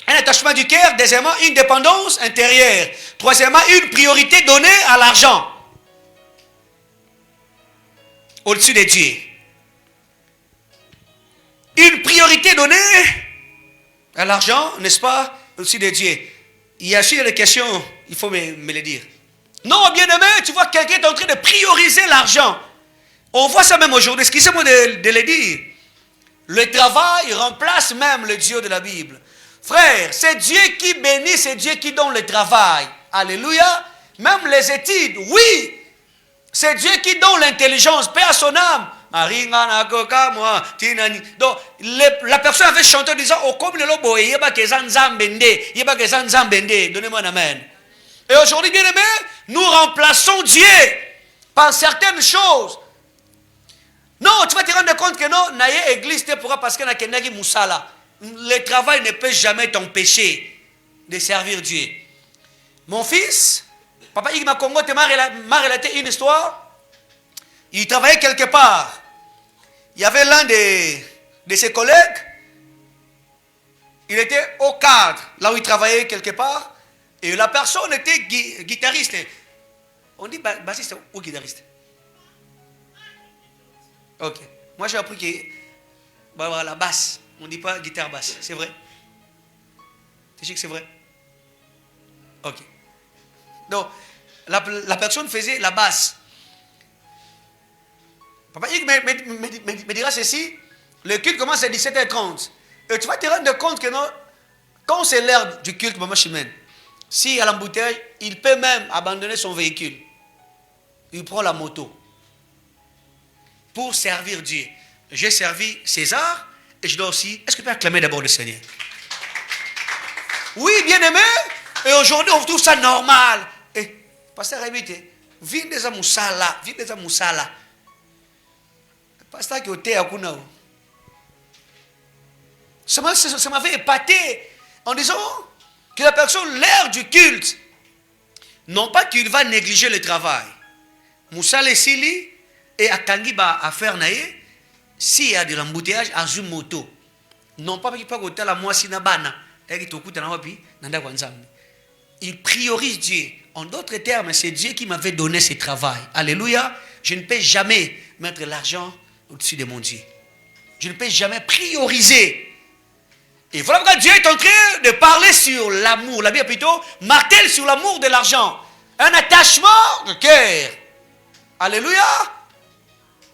un attachement du cœur. Deuxièmement, une dépendance intérieure. Troisièmement, une priorité donnée à l'argent. Au-dessus de Dieu. Une priorité donnée à l'argent, n'est-ce pas, au-dessus de Dieu. Il y a aussi des questions, il faut me le dire. Non, bien-aimé, tu vois, quelqu'un est en train de prioriser l'argent. On voit ça même aujourd'hui, excusez-moi de le dire. Le travail remplace même le Dieu de la Bible. Frère, c'est Dieu qui bénit, c'est Dieu qui donne le travail. Alléluia. Même les études, oui. C'est Dieu qui donne l'intelligence, paix à son âme. Donc, la personne avait chanté en disant, oh, comme le lobo, donnez-moi un amen. Et aujourd'hui, bien aimé, nous remplaçons Dieu par certaines choses. Non, tu vas te rendre compte que non, naye église te pourra parce que na kenaki musala. Le travail ne peut jamais t'empêcher de servir Dieu. Mon fils, papa Igma Congo m'a relaté une histoire. Il travaillait quelque part. Il y avait l'un de ses collègues. Il était au cadre, là où il travaillait quelque part. Et la personne était guitariste. On dit bassiste ou guitariste? Ok. Moi j'ai appris que la basse, on ne dit pas guitare basse. C'est vrai? Tu sais que c'est vrai? Ok. Donc, la personne faisait la basse. Papa Yves me dira ceci, le culte commence à 17h30. Et tu vas te rendre compte que non, quand c'est l'heure du culte, maman Chimène, si à l'embouteillage, il peut même abandonner son véhicule. Il prend la moto pour servir Dieu. J'ai servi César et je dois aussi. Est-ce que tu peux acclamer d'abord le Seigneur? Oui, bien aimé. Et aujourd'hui, on trouve ça normal. Et, pasteur Rémite, viens des amoussala, viens des amoussala. Pasteur qui était à Kunao. Ça m'avait épaté en disant que la personne, l'heure du culte, non pas qu'il va négliger le travail. Moussale Sili et Akangiba à faire naïe, s'il y a de l'embouteillage, à une moto. Non pas qu'il peut côté la moisi nabana, il priorise Dieu. En d'autres termes, c'est Dieu qui m'avait donné ce travail. Alléluia. Je ne peux jamais mettre l'argent au-dessus de mon Dieu. Je ne peux jamais prioriser. Et voilà pourquoi Dieu est en train de parler sur l'amour. La Bible plutôt martèle sur l'amour de l'argent. Un attachement de cœur. Alléluia.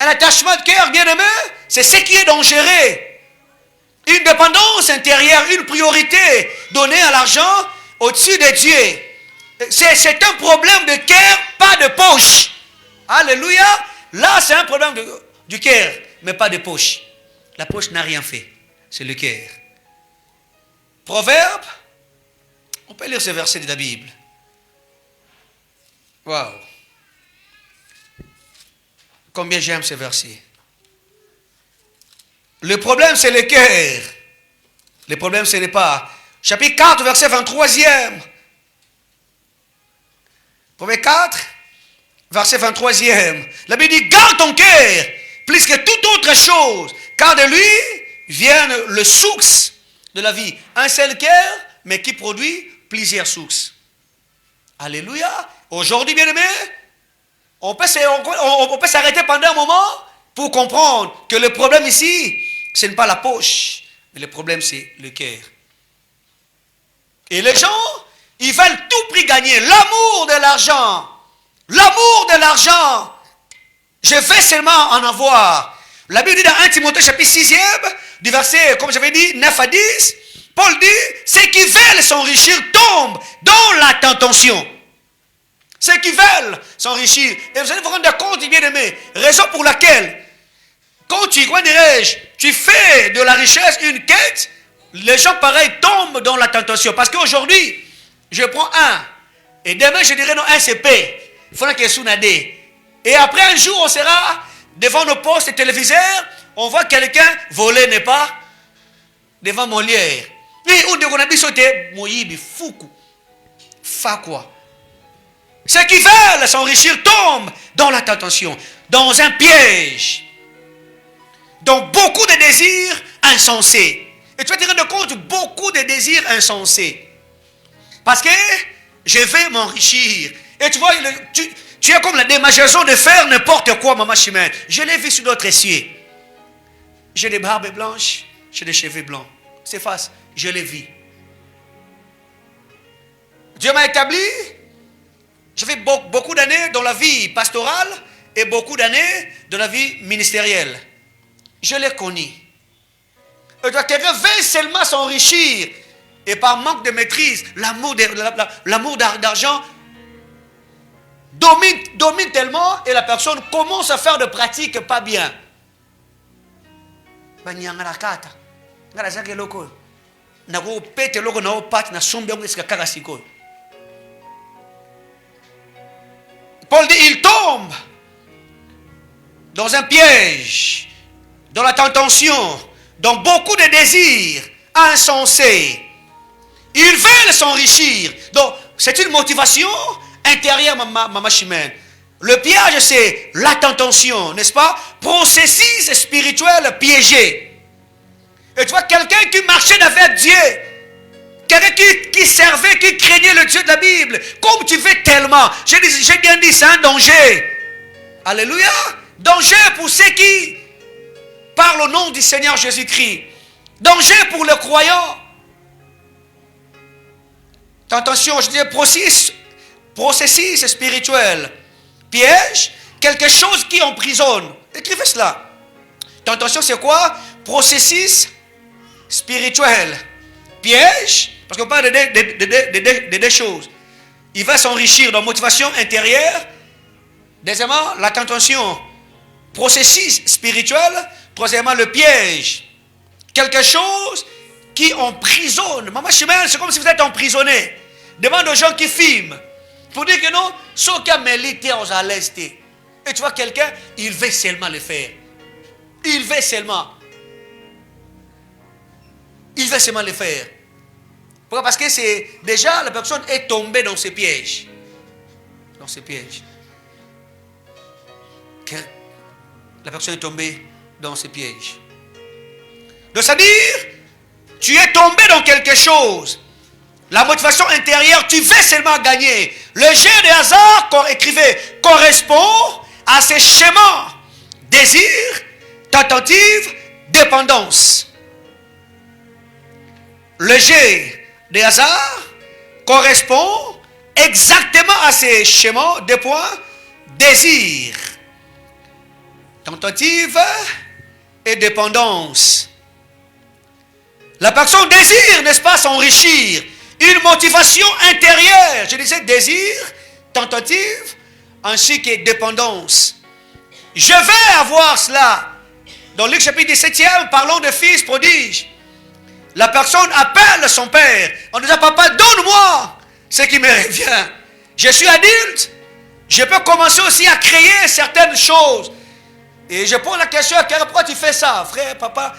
Un attachement de cœur, bien aimé, c'est ce qui est dangereux. Une dépendance intérieure, une priorité donnée à l'argent au-dessus de Dieu. C'est un problème de cœur, pas de poche. Alléluia. Là, c'est un problème du cœur, mais pas de poche. La poche n'a rien fait. C'est le cœur. Proverbe. On peut lire ce verset de la Bible. Waouh. Combien j'aime ce verset. Le problème, c'est le cœur. Le problème, ce n'est pas. Chapitre 4, verset 23e. Proverbe 4, verset 23e. La Bible dit, garde ton cœur, plus que toute autre chose, car de lui vient le source de la vie. Un seul cœur, mais qui produit plusieurs sources. Alléluia. Aujourd'hui, bien aimé, on peut s'arrêter pendant un moment pour comprendre que le problème ici, ce n'est pas la poche, mais le problème c'est le cœur. Et les gens, ils veulent tout prix gagner. L'amour de l'argent. L'amour de l'argent. Je vais seulement en avoir. La Bible dit dans 1 Timothée chapitre 6e, du verset, comme j'avais dit, 9 à 10, Paul dit, ceux qui veulent s'enrichir tombent dans la tentation. Ceux qui veulent s'enrichir. Et vous allez vous rendre compte, bien aimé, raison pour laquelle, quand tu fais de la richesse une quête, les gens pareils tombent dans la tentation. Parce qu'aujourd'hui, je prends un, et demain je dirais non, un c'est P. Il faudra qu'il y ait. Et après un jour, on sera devant nos postes téléviseurs, on voit quelqu'un voler, n'est pas? Devant Molière. Et on a dit sauter, Moïbi, Foukou. Fa quoi? Ceux qui veulent s'enrichir tombent dans la tentation, dans un piège, dans beaucoup de désirs insensés. Et tu vas te rendre compte, beaucoup de désirs insensés. Parce que je vais m'enrichir. Et tu vois, tu es comme la démageaison de faire n'importe quoi, maman Chimène. Je l'ai vu sur d'autres essieux. J'ai des barbes blanches, j'ai des cheveux blancs. C'est face, je l'ai vu. Dieu m'a établi. J'ai fait beaucoup d'années dans la vie pastorale et beaucoup d'années dans la vie ministérielle. Je l'ai connu. Et quelqu'un veut seulement s'enrichir. Et par manque de maîtrise, l'amour d'argent domine tellement et la personne commence à faire des pratiques pas bien. Paul dit, il tombe dans un piège, dans la tentation, dans beaucoup de désirs insensés. Ils veulent s'enrichir. Donc, c'est une motivation intérieure, maman Chimène. Le piège, c'est la tentation, n'est-ce pas? Processus spirituel piégé. Et tu vois, quelqu'un qui marchait avec Dieu, quelqu'un qui servait, qui craignait le Dieu de la Bible, comme tu veux tellement. J'ai bien dit, c'est un danger. Alléluia. Danger pour ceux qui parlent au nom du Seigneur Jésus-Christ. Danger pour le croyant. Tentation, je disais, processus spirituel. Piège, quelque chose qui emprisonne. Écrivez cela. Tentation, c'est quoi? Processus spirituel. Piège, parce qu'on parle de deux choses. Il va s'enrichir dans la motivation intérieure. Deuxièmement, la tentation. Processus spirituel. Troisièmement, le piège. Quelque chose qui emprisonne. Maman Chimène, c'est comme si vous êtes emprisonné. Demande aux gens qui filment. Pour dire que non, ceux qui ont milité aux à l'est. Et tu vois quelqu'un, il veut seulement le faire. Il veut seulement. Il veut seulement le faire. Pourquoi? Parce que c'est déjà la personne est tombée dans ce piège. Dans ce piège. Que la personne est tombée dans ce piège. Donc ça veut dire, tu es tombé dans quelque chose. La motivation intérieure, tu veux seulement gagner. Le jeu de hasard qu'on écrivait correspond à ces schémas. Désir, tentative, dépendance. Le jeu de hasard correspond exactement à ces schémas. Deux points. Désir, tentative et dépendance. La personne désire, n'est-ce pas, s'enrichir. Une motivation intérieure. Je disais désir, tentative, ainsi que dépendance. Je vais avoir cela. Dans Luc chapitre 17e, parlons de fils prodige. La personne appelle son père en disant, papa, donne-moi ce qui me revient. Je suis adulte. Je peux commencer aussi à créer certaines choses. Et je pose la question, pourquoi tu fais ça, frère, papa?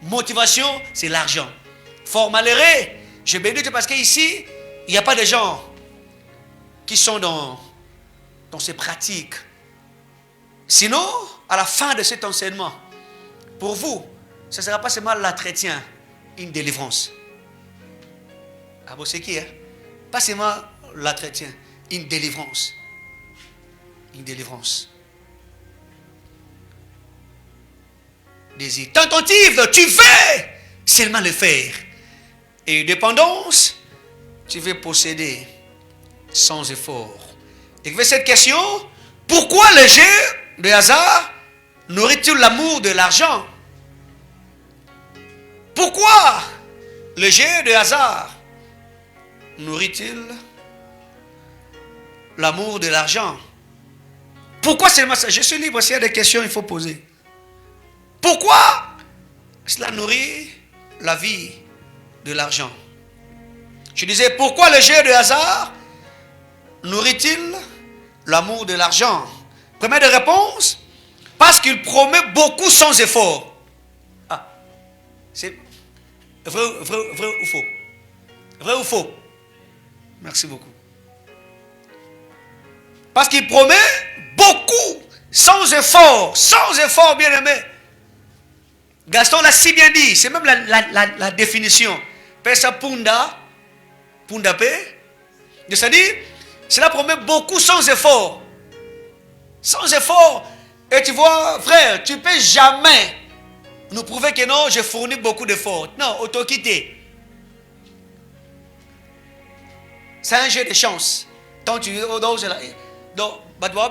Motivation, c'est l'argent. Fort malheureux, je bénis parce qu'ici, il n'y a pas de gens qui sont dans ces pratiques. Sinon, à la fin de cet enseignement, pour vous, ce ne sera pas seulement l'entretien, une délivrance. Ah bon, c'est qui, hein? Pas seulement l'entretien, une délivrance. Une délivrance. Désir. Tentative, tu veux seulement le faire. Et dépendance, tu veux posséder sans effort. Et cette question, pourquoi le jeu de hasard nourrit-il l'amour de l'argent? Pourquoi le jeu de hasard nourrit-il l'amour de l'argent? Pourquoi seulement ça? Je suis libre, s'il y a des questions, il faut poser. Pourquoi cela nourrit la vie de l'argent? Je disais, pourquoi le jeu de hasard nourrit-il l'amour de l'argent? Première de réponse, parce qu'il promet beaucoup sans effort. Ah, c'est vrai ou faux? Vrai ou faux? Merci beaucoup. Parce qu'il promet beaucoup sans effort, bien aimé. Gaston l'a si bien dit, c'est même la définition. Pesa punda pe. C'est-à-dire, cela promet beaucoup sans effort. Sans effort. Et tu vois, frère, tu ne peux jamais nous prouver que non, j'ai fourni beaucoup d'efforts. Non, auto-quitté. C'est un jeu de chance. Tant tu oses là. Donc, il va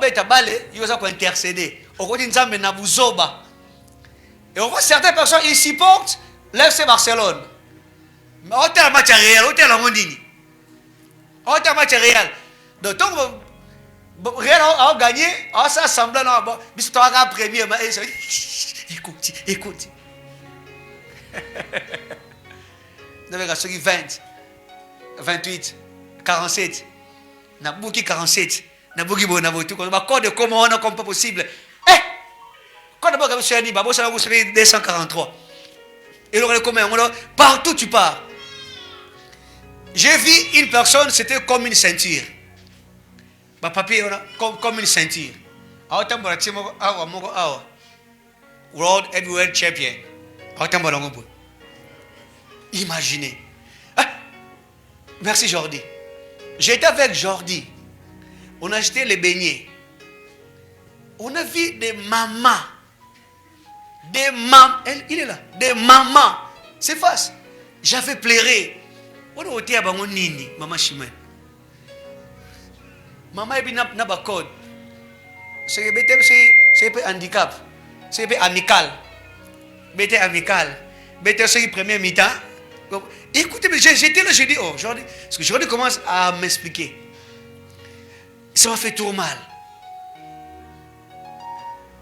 intercéder. Et on voit certaines personnes, ils supportent l'FC Barcelone. Mais on a un match réel, on a un Mondini. On a un match réel. Donc, Real a gagné, on s'est assemblé là. Mais c'est un premier. Écoute. Vous avez regardé 20, 28, 47. Nabouki 47. Nabouki Bonabotou. On va code comment on a comme pas possible. Quand d'abord, vous savez, 243. Et le commun, partout tu pars. J'ai vu une personne, c'était comme une ceinture. Ma papier, comme une ceinture. World Heavyweight Champion. Imaginez. Merci Jordi. J'étais avec Jordi. On a acheté les beignets. On a vu des mamans. Des mamans. Il est là. Des mamans. C'est face. J'avais pleuré. On a été à Bangonini. Maman Chimène. Maman est n'a pas code. C'est un handicap. C'est un amical. C'est amical. C'est premier mi-temps. Écoutez, j'étais là, j'ai dit, oh, Jordi. Parce que Jordi commence à m'expliquer. Ça m'a fait trop mal.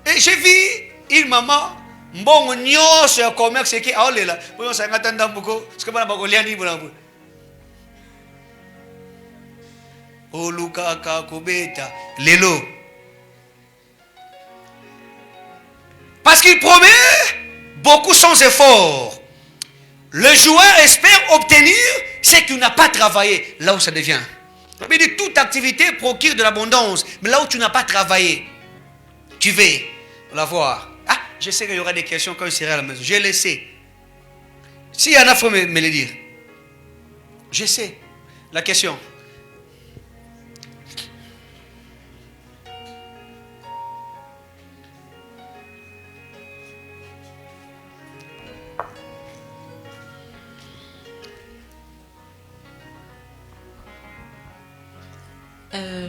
Et j'ai vu une maman, bon, nyo, c'est un commerce qui est là. Pour nous, ça va attendre beaucoup. Parce que moi, je vais vous oh, Luka, Kakobeta, Lelo. Parce qu'il promet beaucoup sans effort. Le joueur espère obtenir ce qu'il n'a pas travaillé. Là où ça devient. Toute activité procure de l'abondance. Mais là où tu n'as pas travaillé, tu vas la voir. Ah, je sais qu'il y aura des questions quand il sera à la maison. Je le sais. S'il y en a, il faut me le dire. Je sais. La question.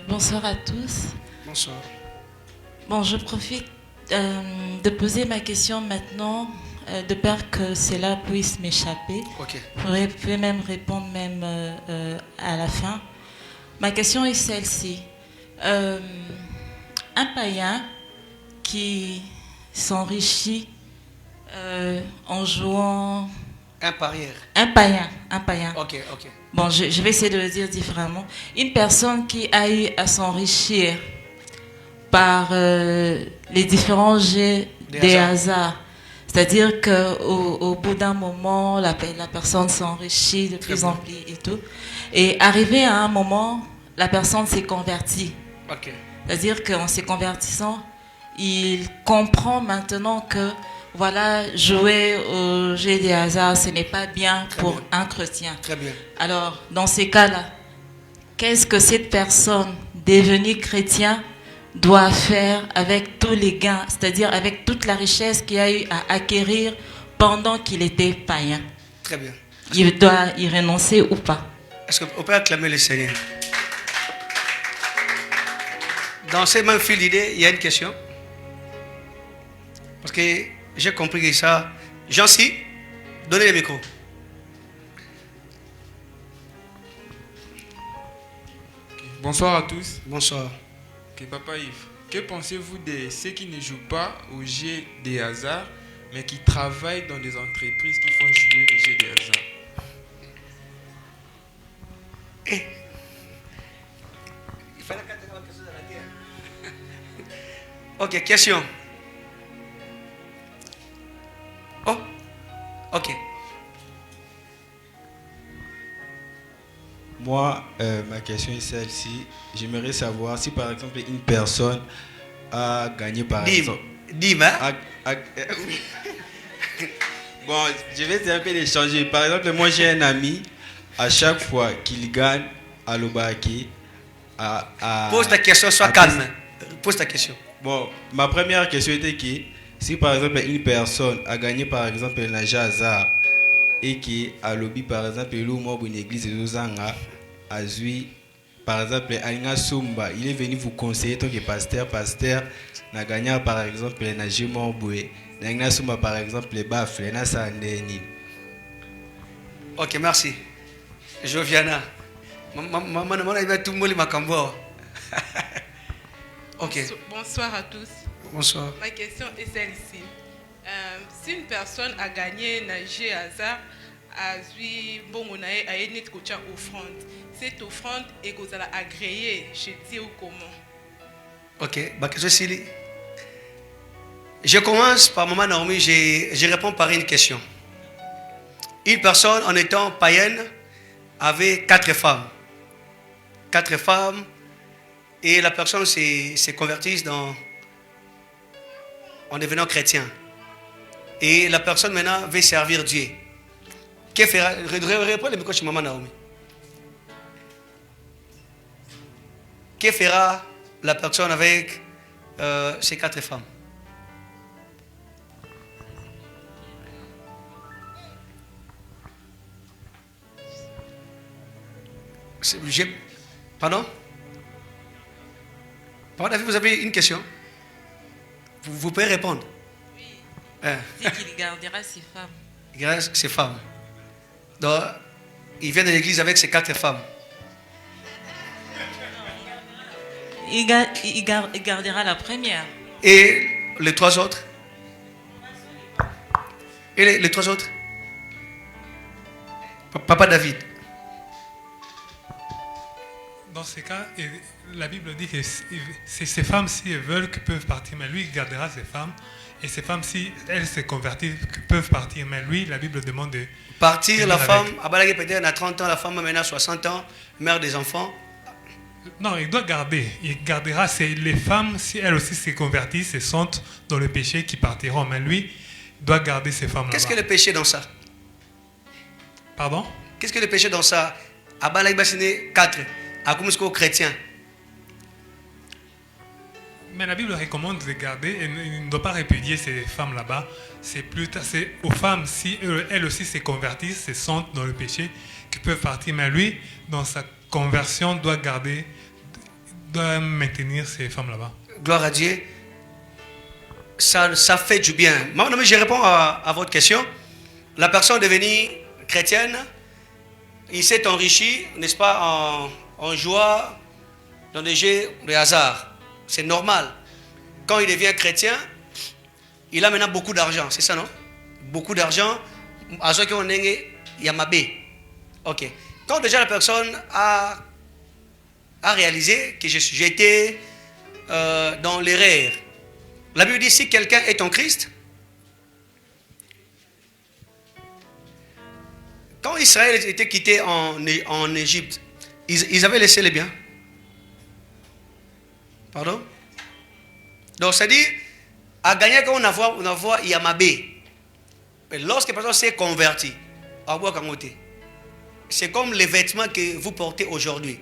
Bonsoir à tous. Bonsoir. Bon, je profite de poser ma question maintenant, de peur que cela puisse m'échapper. Ok. Vous pouvez même répondre même à la fin. Ma question est celle-ci. Un païen qui s'enrichit en jouant... Un parieur. Un païen. Ok. Bon, je vais essayer de le dire différemment. Une personne qui a eu à s'enrichir par les différents jets des hasards. C'est-à-dire qu'au bout d'un moment, la personne s'enrichit de plus en plus et tout. Et arrivé à un moment, la personne s'est convertie. Ok. C'est-à-dire qu'en se convertissant, il comprend maintenant que voilà, jouer au jeu des hasards, ce n'est pas bien pour un chrétien. Très bien. Alors, dans ces cas-là, qu'est-ce que cette personne devenue chrétien doit faire avec tous les gains, c'est-à-dire avec toute la richesse qu'il a eu à acquérir pendant qu'il était païen? Très bien. Il doit y renoncer ou pas? Est-ce qu'on peut acclamer le Seigneur? Dans ces mêmes fils d'idées, il y a une question. Parce que j'ai compris que ça... Jean-Si, donnez le micro. Bonsoir à tous. Bonsoir. Okay, Papa Yves, que pensez-vous de ceux qui ne jouent pas au jeu des hasards, mais qui travaillent dans des entreprises qui font jouer au jeu des hasards? Il fallait quelque chose à la terre. Ok, question. Oh, ok. Moi, ma question est celle-ci. J'aimerais savoir si par exemple une personne a gagné par exemple. Dim, hein? Bon, je vais un peu l'échanger. Par exemple, moi j'ai un ami, à chaque fois qu'il gagne à l'Obaki, Pose ta question, sois calme. Pose ta question. Bon, ma première question était que si par exemple une personne a gagné par exemple un hasard et qui a lobby par exemple une église de Zanga a zui par exemple Alinga Sumba, il est venu vous conseiller tant que pasteur n'a gagné par exemple un Jimorboué, Alinga Sumba par exemple les baffles, na Sandeni. Ok, merci. Joviana. Maman, il va tout le monde makambo. Ok. Bonsoir à tous. Bonsoir. Ma question est celle-ci. Si une personne a gagné nager hasard, a eu bon on a une offrande. Cette offrande est agréée chez Dieu comment? Ok. Bah question Sili. Je commence par Maman Naomi. Je réponds par une question. Une personne en étant païenne avait 4 femmes. 4 femmes. Et la personne s'est convertie en devenant chrétien. Et la personne maintenant veut servir Dieu. Que fera? Réponds le micro chez Maman Naomi. Que fera la personne avec ces 4 femmes? Pardon? Pardon, vous avez une question? Vous pouvez répondre. Oui. Hein? Il dit qu'il gardera ses femmes. Il gardera ses femmes. Donc, il vient de l'église avec ses 4 femmes. Il gardera la première. Et les 3 autres? Et les 3 autres? Papa David. Dans ces cas, la Bible dit que ces femmes, si elles veulent, peuvent partir, mais lui, il gardera ses femmes. Et ces femmes, si elles se convertissent, peuvent partir. Mais lui, la Bible demande de partir. La femme, avec. peut-être à 30 ans, la femme a maintenant 60 ans, mère des enfants. Non, il doit garder. Il gardera les femmes, si elles aussi se convertissent et sont dans le péché, qui partiront. Mais lui, doit garder ces femmes-là. Qu'est-ce que le péché dans ça? Pardon? Qu'est-ce que le péché dans ça? Abalaï Bassiné 4. À comme chrétien. Mais la Bible recommande de garder et il ne doit pas répudier ces femmes là-bas. C'est aux femmes, si elles aussi se convertissent, se sentent dans le péché, qui peuvent partir. Mais lui, dans sa conversion, doit maintenir ces femmes là-bas. Gloire à Dieu. Ça fait du bien. Mais je réponds à votre question. La personne est devenue chrétienne. Il s'est enrichi, n'est-ce pas, en jouant dans des jeux de hasard. C'est normal. Quand il devient chrétien, il a maintenant beaucoup d'argent, c'est ça, non? Beaucoup d'argent. À ceux qui ont il y a Mabé. Ok. Quand déjà la personne a réalisé que j'étais dans l'erreur, la Bible dit si quelqu'un est en Christ, quand Israël était quitté en Égypte, ils avaient laissé les biens. Pardon? Donc, c'est-à-dire, à gagner quand on voit Yamabé. Mais lorsque la personne s'est convertie, c'est comme les vêtements que vous portez aujourd'hui.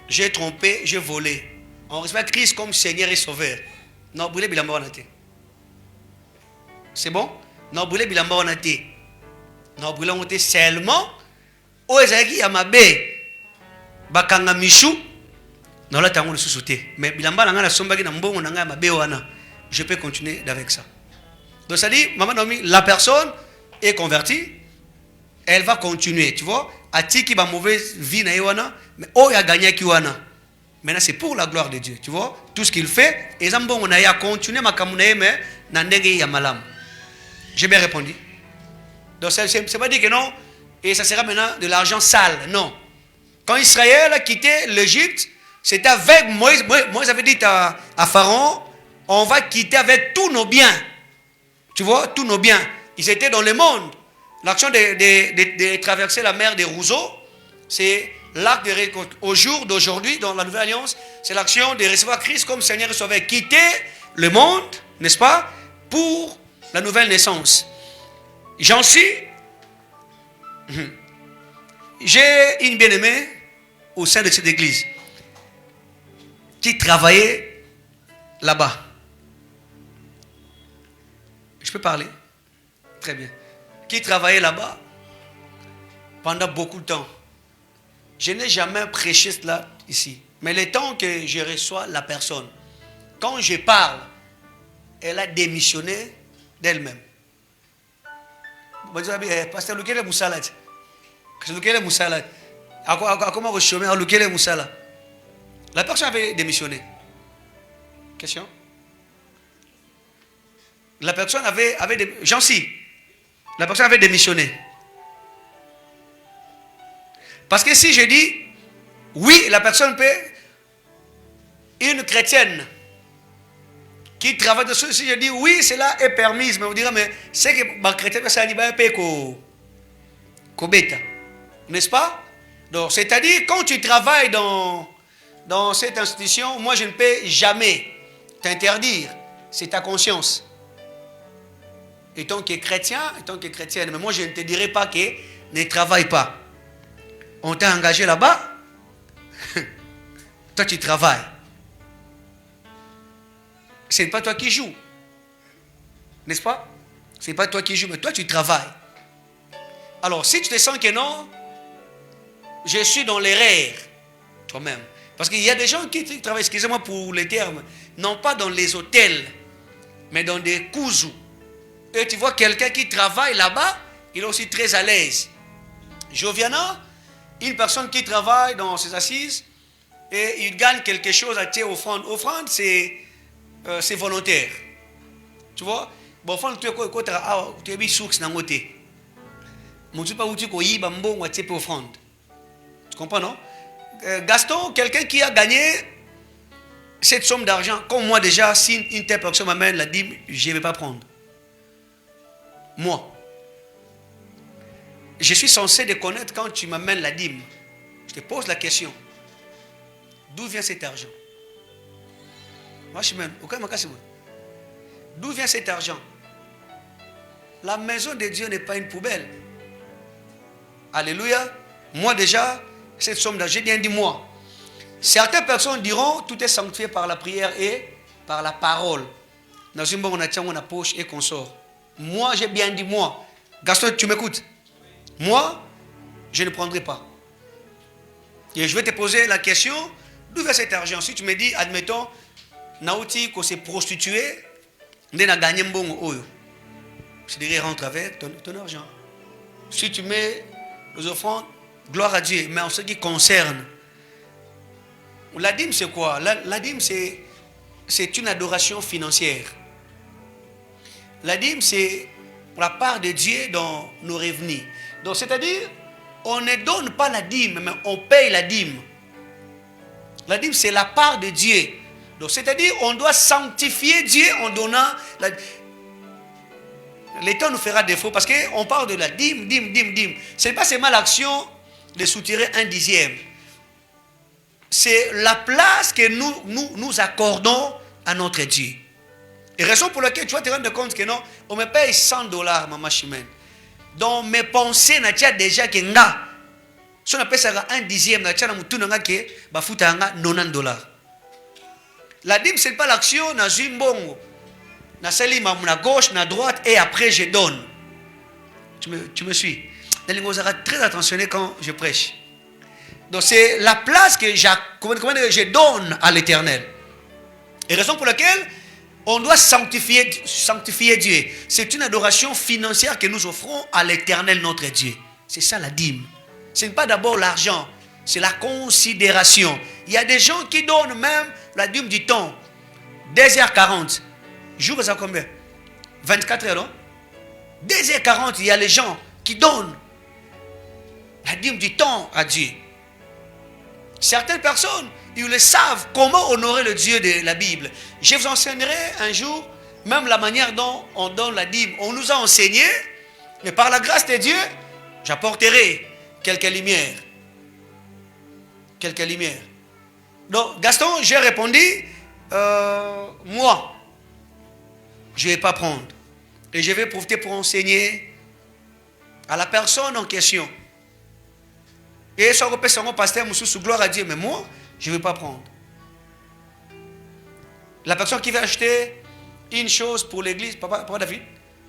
J'ai trompé, j'ai volé. On respecte Christ comme Seigneur et Sauveur. Non, brûlez bilamba wanate. C'est bon? Non, brûlez bilamba wanate. Non, brûlez wanate seulement. O ezaki Yamabé. Bakanga Michou. Non, là, tu as un sous-souté. Mais bilamba la sombaki na mbongo na Yamabé wana. Je peux continuer avec ça. Donc ça dit, Maman Naomi, la personne est convertie, elle va continuer, tu vois. Atiki ba mauvaise vie na wana, mais oh ya gagné ki wana. Maintenant c'est pour la gloire de Dieu, tu vois. Tout ce qu'il fait, et zambongo na ya continuer makamuna mais na ndenge ya malam. J'ai bien répondu. Donc c'est pas dit que non, et ça sera maintenant de l'argent sale. Non. Quand Israël a quitté l'Égypte, c'était avec Moïse. Moïse avait dit à Pharaon, on va quitter avec tous nos biens. Tu vois, tous nos biens. Ils étaient dans le monde. L'action de traverser la mer des roseaux, c'est l'acte au jour d'aujourd'hui, dans la Nouvelle Alliance, c'est l'action de recevoir Christ comme Seigneur et Sauveur. Quitter le monde, n'est-ce pas, pour la nouvelle naissance. J'en suis. J'ai une bien-aimée au sein de cette église qui travaillait là-bas. Je peux parler? Très bien. Qui travaillait là-bas pendant beaucoup de temps. Je n'ai jamais prêché cela ici. Mais le temps que je reçois la personne, quand je parle, elle a démissionné d'elle-même. Pasteur Lukele Moussala. Lukele Moussala. Comment vous chômez Lukele Moussala? La personne avait démissionné. Question? La personne avait j'en suis. La personne avait démissionné. Parce que si je dis, oui, la personne peut, une chrétienne qui travaille dessus, si je dis, oui, cela est permis, mais vous direz, mais c'est que ma chrétienne, ça n'est pas un peu bêta. N'est-ce pas? Donc, c'est-à-dire, quand tu travailles dans cette institution, moi, je ne peux jamais t'interdire. C'est ta conscience. Et tant que chrétien, et tant que chrétienne, mais moi, je ne te dirai pas que ne travaille pas. On t'a engagé là-bas. Toi, tu travailles. Ce n'est pas toi qui joues. N'est-ce pas? Ce n'est pas toi qui joues, mais toi, tu travailles. Alors, si tu te sens que non, je suis dans l'erreur, toi-même. Parce qu'il y a des gens qui travaillent, excusez-moi pour les termes, non pas dans les hôtels, mais dans des cousous. Et tu vois quelqu'un qui travaille là-bas, il est aussi très à l'aise. Joviana, une personne qui travaille dans ses assises et il gagne quelque chose à tirer offrande. Offrande, c'est volontaire. Tu vois? Bon, offrande, tu es bien source dans le côté. Tu comprends, non? Gaston, quelqu'un qui a gagné cette somme d'argent, comme moi déjà, si une telle personne m'amène la dîme, je ne vais pas prendre. Moi. Je suis censé de connaître quand tu m'amènes la dîme. Je te pose la question. D'où vient cet argent? D'où vient cet argent? La maison de Dieu n'est pas une poubelle. Alléluia. Moi déjà, cette somme d'argent, j'ai bien dit moi. Certaines personnes diront, tout est sanctifié par la prière et par la parole. Dans une bonne on a poche et qu'on sort. Moi, j'ai bien dit moi. Gaston, tu m'écoutes? Moi, je ne prendrai pas. Et je vais te poser la question, d'où vient cet argent? Si tu me dis, admettons, Naouti, qu'on s'est prostitué, on a gagné un bon oyo. Je dirais, rentre avec ton argent. Si tu mets les offrandes, gloire à Dieu. Mais en ce qui concerne, la dîme, c'est quoi? La dîme, c'est une adoration financière. La dîme, c'est la part de Dieu dans nos revenus. Donc, c'est-à-dire, on ne donne pas la dîme, mais on paye la dîme. La dîme, c'est la part de Dieu. Donc, c'est-à-dire, on doit sanctifier Dieu en donnant la... L'État nous fera défaut parce qu'on parle de la dîme. Ce n'est pas seulement l'action de soutirer un dixième. C'est la place que nous accordons à notre Dieu. Et raison pour laquelle tu vas te rendre compte que non, on me paye $100, maman Chimène. Dans mes pensées, na tia déjà que nga. Si on appelle ça un dixième, na tia na mutu nga ke ba futa nga $90. La dîme, c'est pas l'action na zimbongo. Na sali na gauche, na droite et après je donne. Tu me suis? Vous serez très attentionné quand je prêche. Donc c'est la place que je donne à l'Éternel. Et raison pour laquelle on doit sanctifier Dieu. C'est une adoration financière que nous offrons à l'Éternel notre Dieu. C'est ça la dîme. Ce n'est pas d'abord l'argent, c'est la considération. Il y a des gens qui donnent même la dîme du temps. 2h40. Jour, ça combien? 24 heures, non? 2h40, il y a les gens qui donnent. La dîme du temps à Dieu. Certaines personnes, ils le savent comment honorer le Dieu de la Bible. Je vous enseignerai un jour, même la manière dont on donne la dîme. On nous a enseigné, mais par la grâce de Dieu, j'apporterai quelques lumières. Quelques lumières. Donc, Gaston, j'ai répondu, moi, je ne vais pas prendre. Et je vais profiter pour enseigner à la personne en question. Et ça repère son pasteur, sous gloire à Dieu, mais moi, je ne vais pas prendre. La personne qui veut acheter une chose pour l'église, papa David,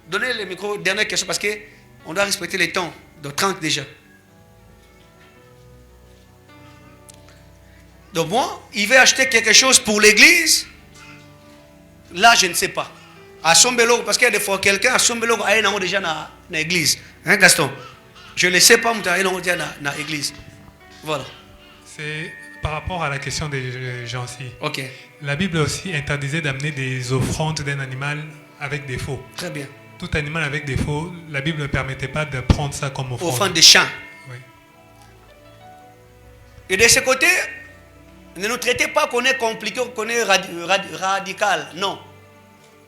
donnez le micro, dernière question, parce qu'on doit respecter les temps, de 30 déjà. Donc moi, il veut acheter quelque chose pour l'église, là je ne sais pas. À Sombelo, parce qu'il y a des fois quelqu'un à Sombelo, il y a déjà dans l'église. Hein Gaston? Je ne sais pas, mais il y a déjà dans l'église. Voilà. C'est par rapport à la question des gens-ci. Ok. La Bible aussi interdisait d'amener des offrandes d'un animal avec des faux. Très bien. Tout animal avec des faux, la Bible ne permettait pas de prendre ça comme offrande. Offrande de champ. Oui. Et de ce côté, ne nous traitez pas qu'on est compliqué, qu'on est radical. Non.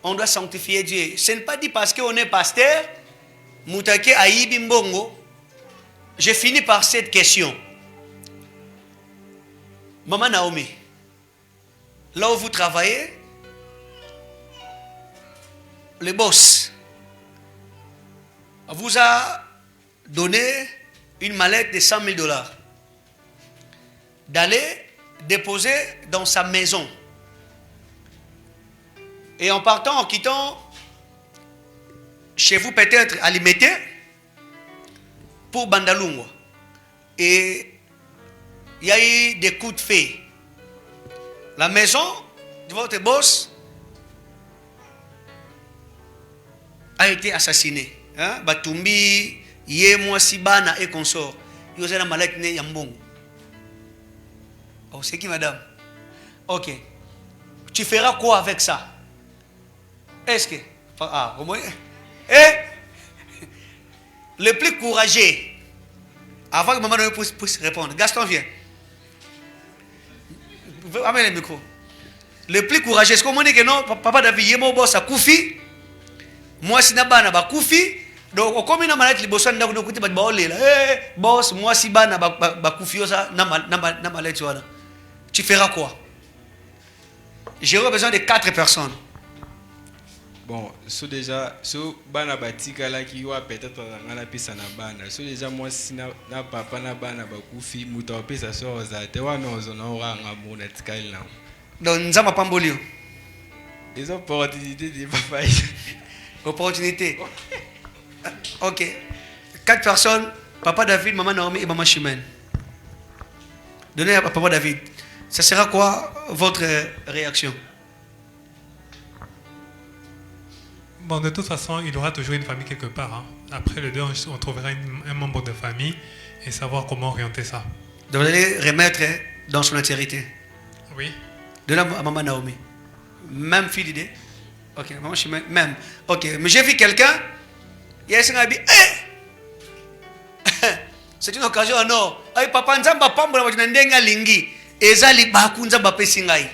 On doit sanctifier Dieu. Ce n'est pas dit parce qu'on est pasteur, Moutake Aïbi Mbongo. Je finis par cette question. Maman Naomi, là où vous travaillez, le boss vous a donné une mallette de 100 000 $. D'aller déposer dans sa maison. Et en partant, en quittant chez vous peut-être à Limete pour Bandalungwa. Et il y a eu des coups de feu. La maison de votre boss a été assassinée. Hein? Batumbi, Yemwa Sibana et consort. Il y a une maladie de Yambong. Oh, c'est qui madame? Ok. Tu feras quoi avec ça? Est-ce que... Ah, vous voyez? Le plus courageux, avant que maman ne puisse répondre, Gaston vient. Amène le micro. Le plus courageux, est-ce qu'on dit que non, papa David, yemo boss a koufi, moi si nabana ba koufi, donc comme il a malade, les boss ont dit que tu vas boss, moi si bana ba koufi, ça na malade, tu feras quoi? J'aurais besoin de 4 personnes. Bon, so déjà, so bana batika là qui va peut-être dans la piste na bana. So déjà moi si na papa na bana bakufi muta pesa so za te wa no zo na ora ngamu na tikail na. Donc nzama pambolio. Des opportunités de papa. Opportunité. Ok. 4 personnes, papa David, maman Naomi et maman Chimène. Donnez à papa David. Ça sera quoi votre réaction? Bon, de toute façon, il y aura toujours une famille quelque part. Hein. Après le deuil, on trouvera un membre de famille et savoir comment orienter ça. Donc vous allez remettre dans son entièreté. Oui. Donnez à maman Naomi. Même fille d'idée. Ok, maman Chimène, même. Ok, mais j'ai vu quelqu'un, il y a un habit. C'est une occasion en or. Ay papa nzamba pambo na ndenga lingi. Ezali baku nzamba pesingai.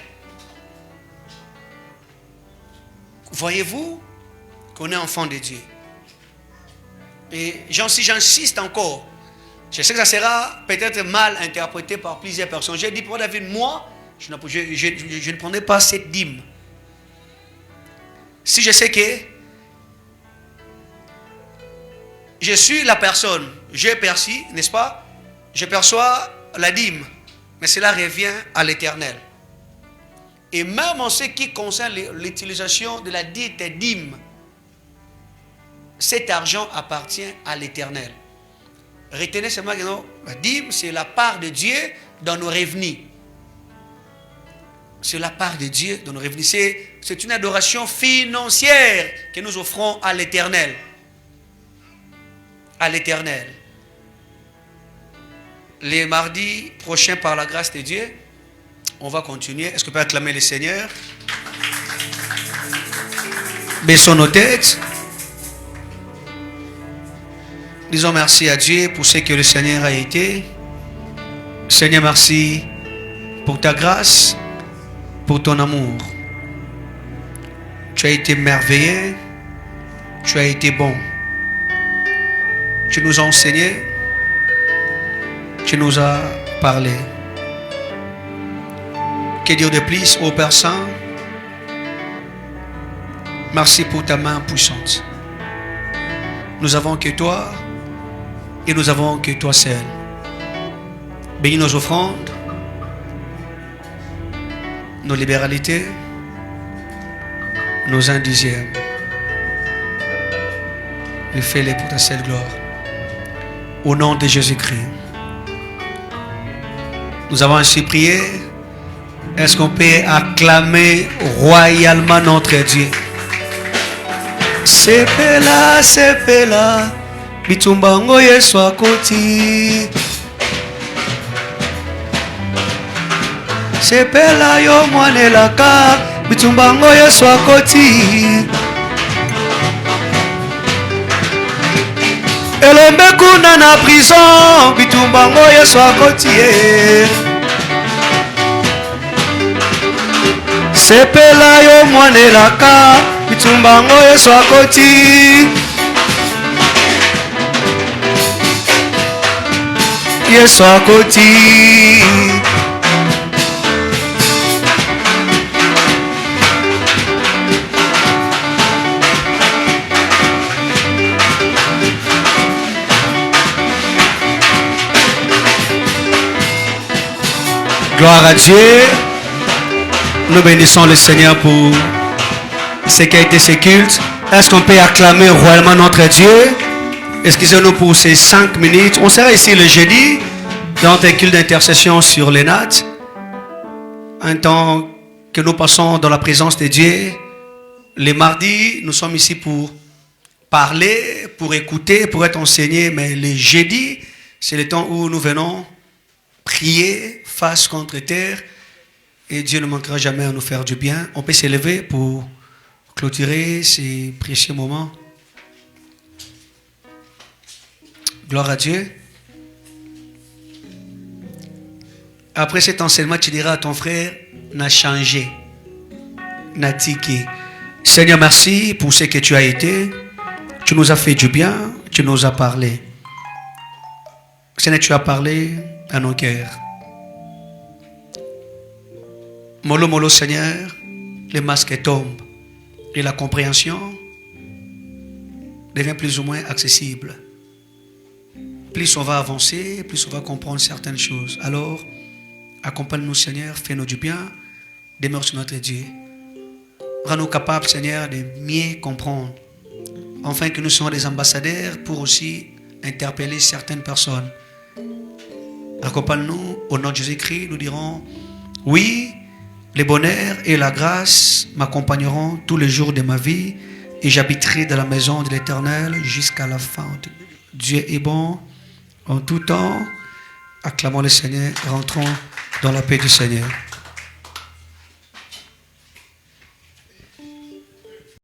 Voyez-vous qu'on est enfant de Dieu. Et j'insiste encore. Je sais que ça sera peut-être mal interprété par plusieurs personnes. J'ai dit pour David, moi, je ne prendrai pas cette dîme. Si je sais que je suis la personne, j'ai perçu, n'est-ce pas? Je perçois la dîme, mais cela revient à l'Éternel. Et même en ce qui concerne l'utilisation de la dite dîme, cet argent appartient à l'Éternel. Retenez seulement que la dîme, c'est la part de Dieu dans nos revenus. C'est la part de Dieu dans nos revenus. C'est une adoration financière que nous offrons à l'Éternel. À l'Éternel. Les mardis prochains, par la grâce de Dieu, on va continuer. Est-ce qu'on peut acclamer le Seigneur? Baissons nos têtes. Disons merci à Dieu pour ce que le Seigneur a été. Seigneur, merci pour ta grâce, pour ton amour. Tu as été merveilleux, tu as été bon. Tu nous as enseigné, tu nous as parlé. Que dire de plus, ô Père Saint? Merci pour ta main puissante. Nous avons que toi et nous avons que toi seul. Bénis nos offrandes, nos libéralités, nos 1/10. Et fais-les pour ta seule gloire. Au nom de Jésus-Christ. Nous avons ainsi prié. Est-ce qu'on peut acclamer royalement notre Dieu? Sepela, bitumbango Yesu akoti. Sepela yo mwanelaka, bitumbango Yesu akoti. Elombe kuna na prison, bitumbango Yesu akoti. Sepela yo mwanelaka, bitumbango Yesu akoti. Yesu akoti. Gloire à Dieu. Nous bénissons le Seigneur pour ce qui a été ce culte. Est-ce qu'on peut acclamer royalement notre Dieu? Excusez-nous pour ces 5 minutes. On sera ici le jeudi dans un culte d'intercession sur les nattes. Un temps que nous passons dans la présence de Dieu. Les mardis, nous sommes ici pour parler, pour écouter, pour être enseignés. Mais les jeudis, c'est le temps où nous venons prier face contre terre. Et Dieu ne manquera jamais à nous faire du bien. On peut s'élever pour clôturer ces précieux moments. Gloire à Dieu. Après cet enseignement, tu diras à ton frère, n'a changé, n'a tiqué. Seigneur, merci pour ce que tu as été. Tu nous as fait du bien, tu nous as parlé. Seigneur, tu as parlé à nos cœurs. Mollo, mollo, Seigneur, les masques tombent et la compréhension devient plus ou moins accessible. Plus on va avancer, plus on va comprendre certaines choses. Alors, accompagne-nous, Seigneur, fais-nous du bien, demeure sur notre Dieu. Rends-nous capables, Seigneur, de mieux comprendre. Enfin, que nous soyons des ambassadeurs pour aussi interpeller certaines personnes. Accompagne-nous, au nom de Jésus-Christ, nous dirons, oui, le bonheur et la grâce m'accompagneront tous les jours de ma vie et j'habiterai dans la maison de l'Éternel jusqu'à la fin. Dieu est bon en tout temps. Acclamons le Seigneur, rentrons dans la paix du Seigneur.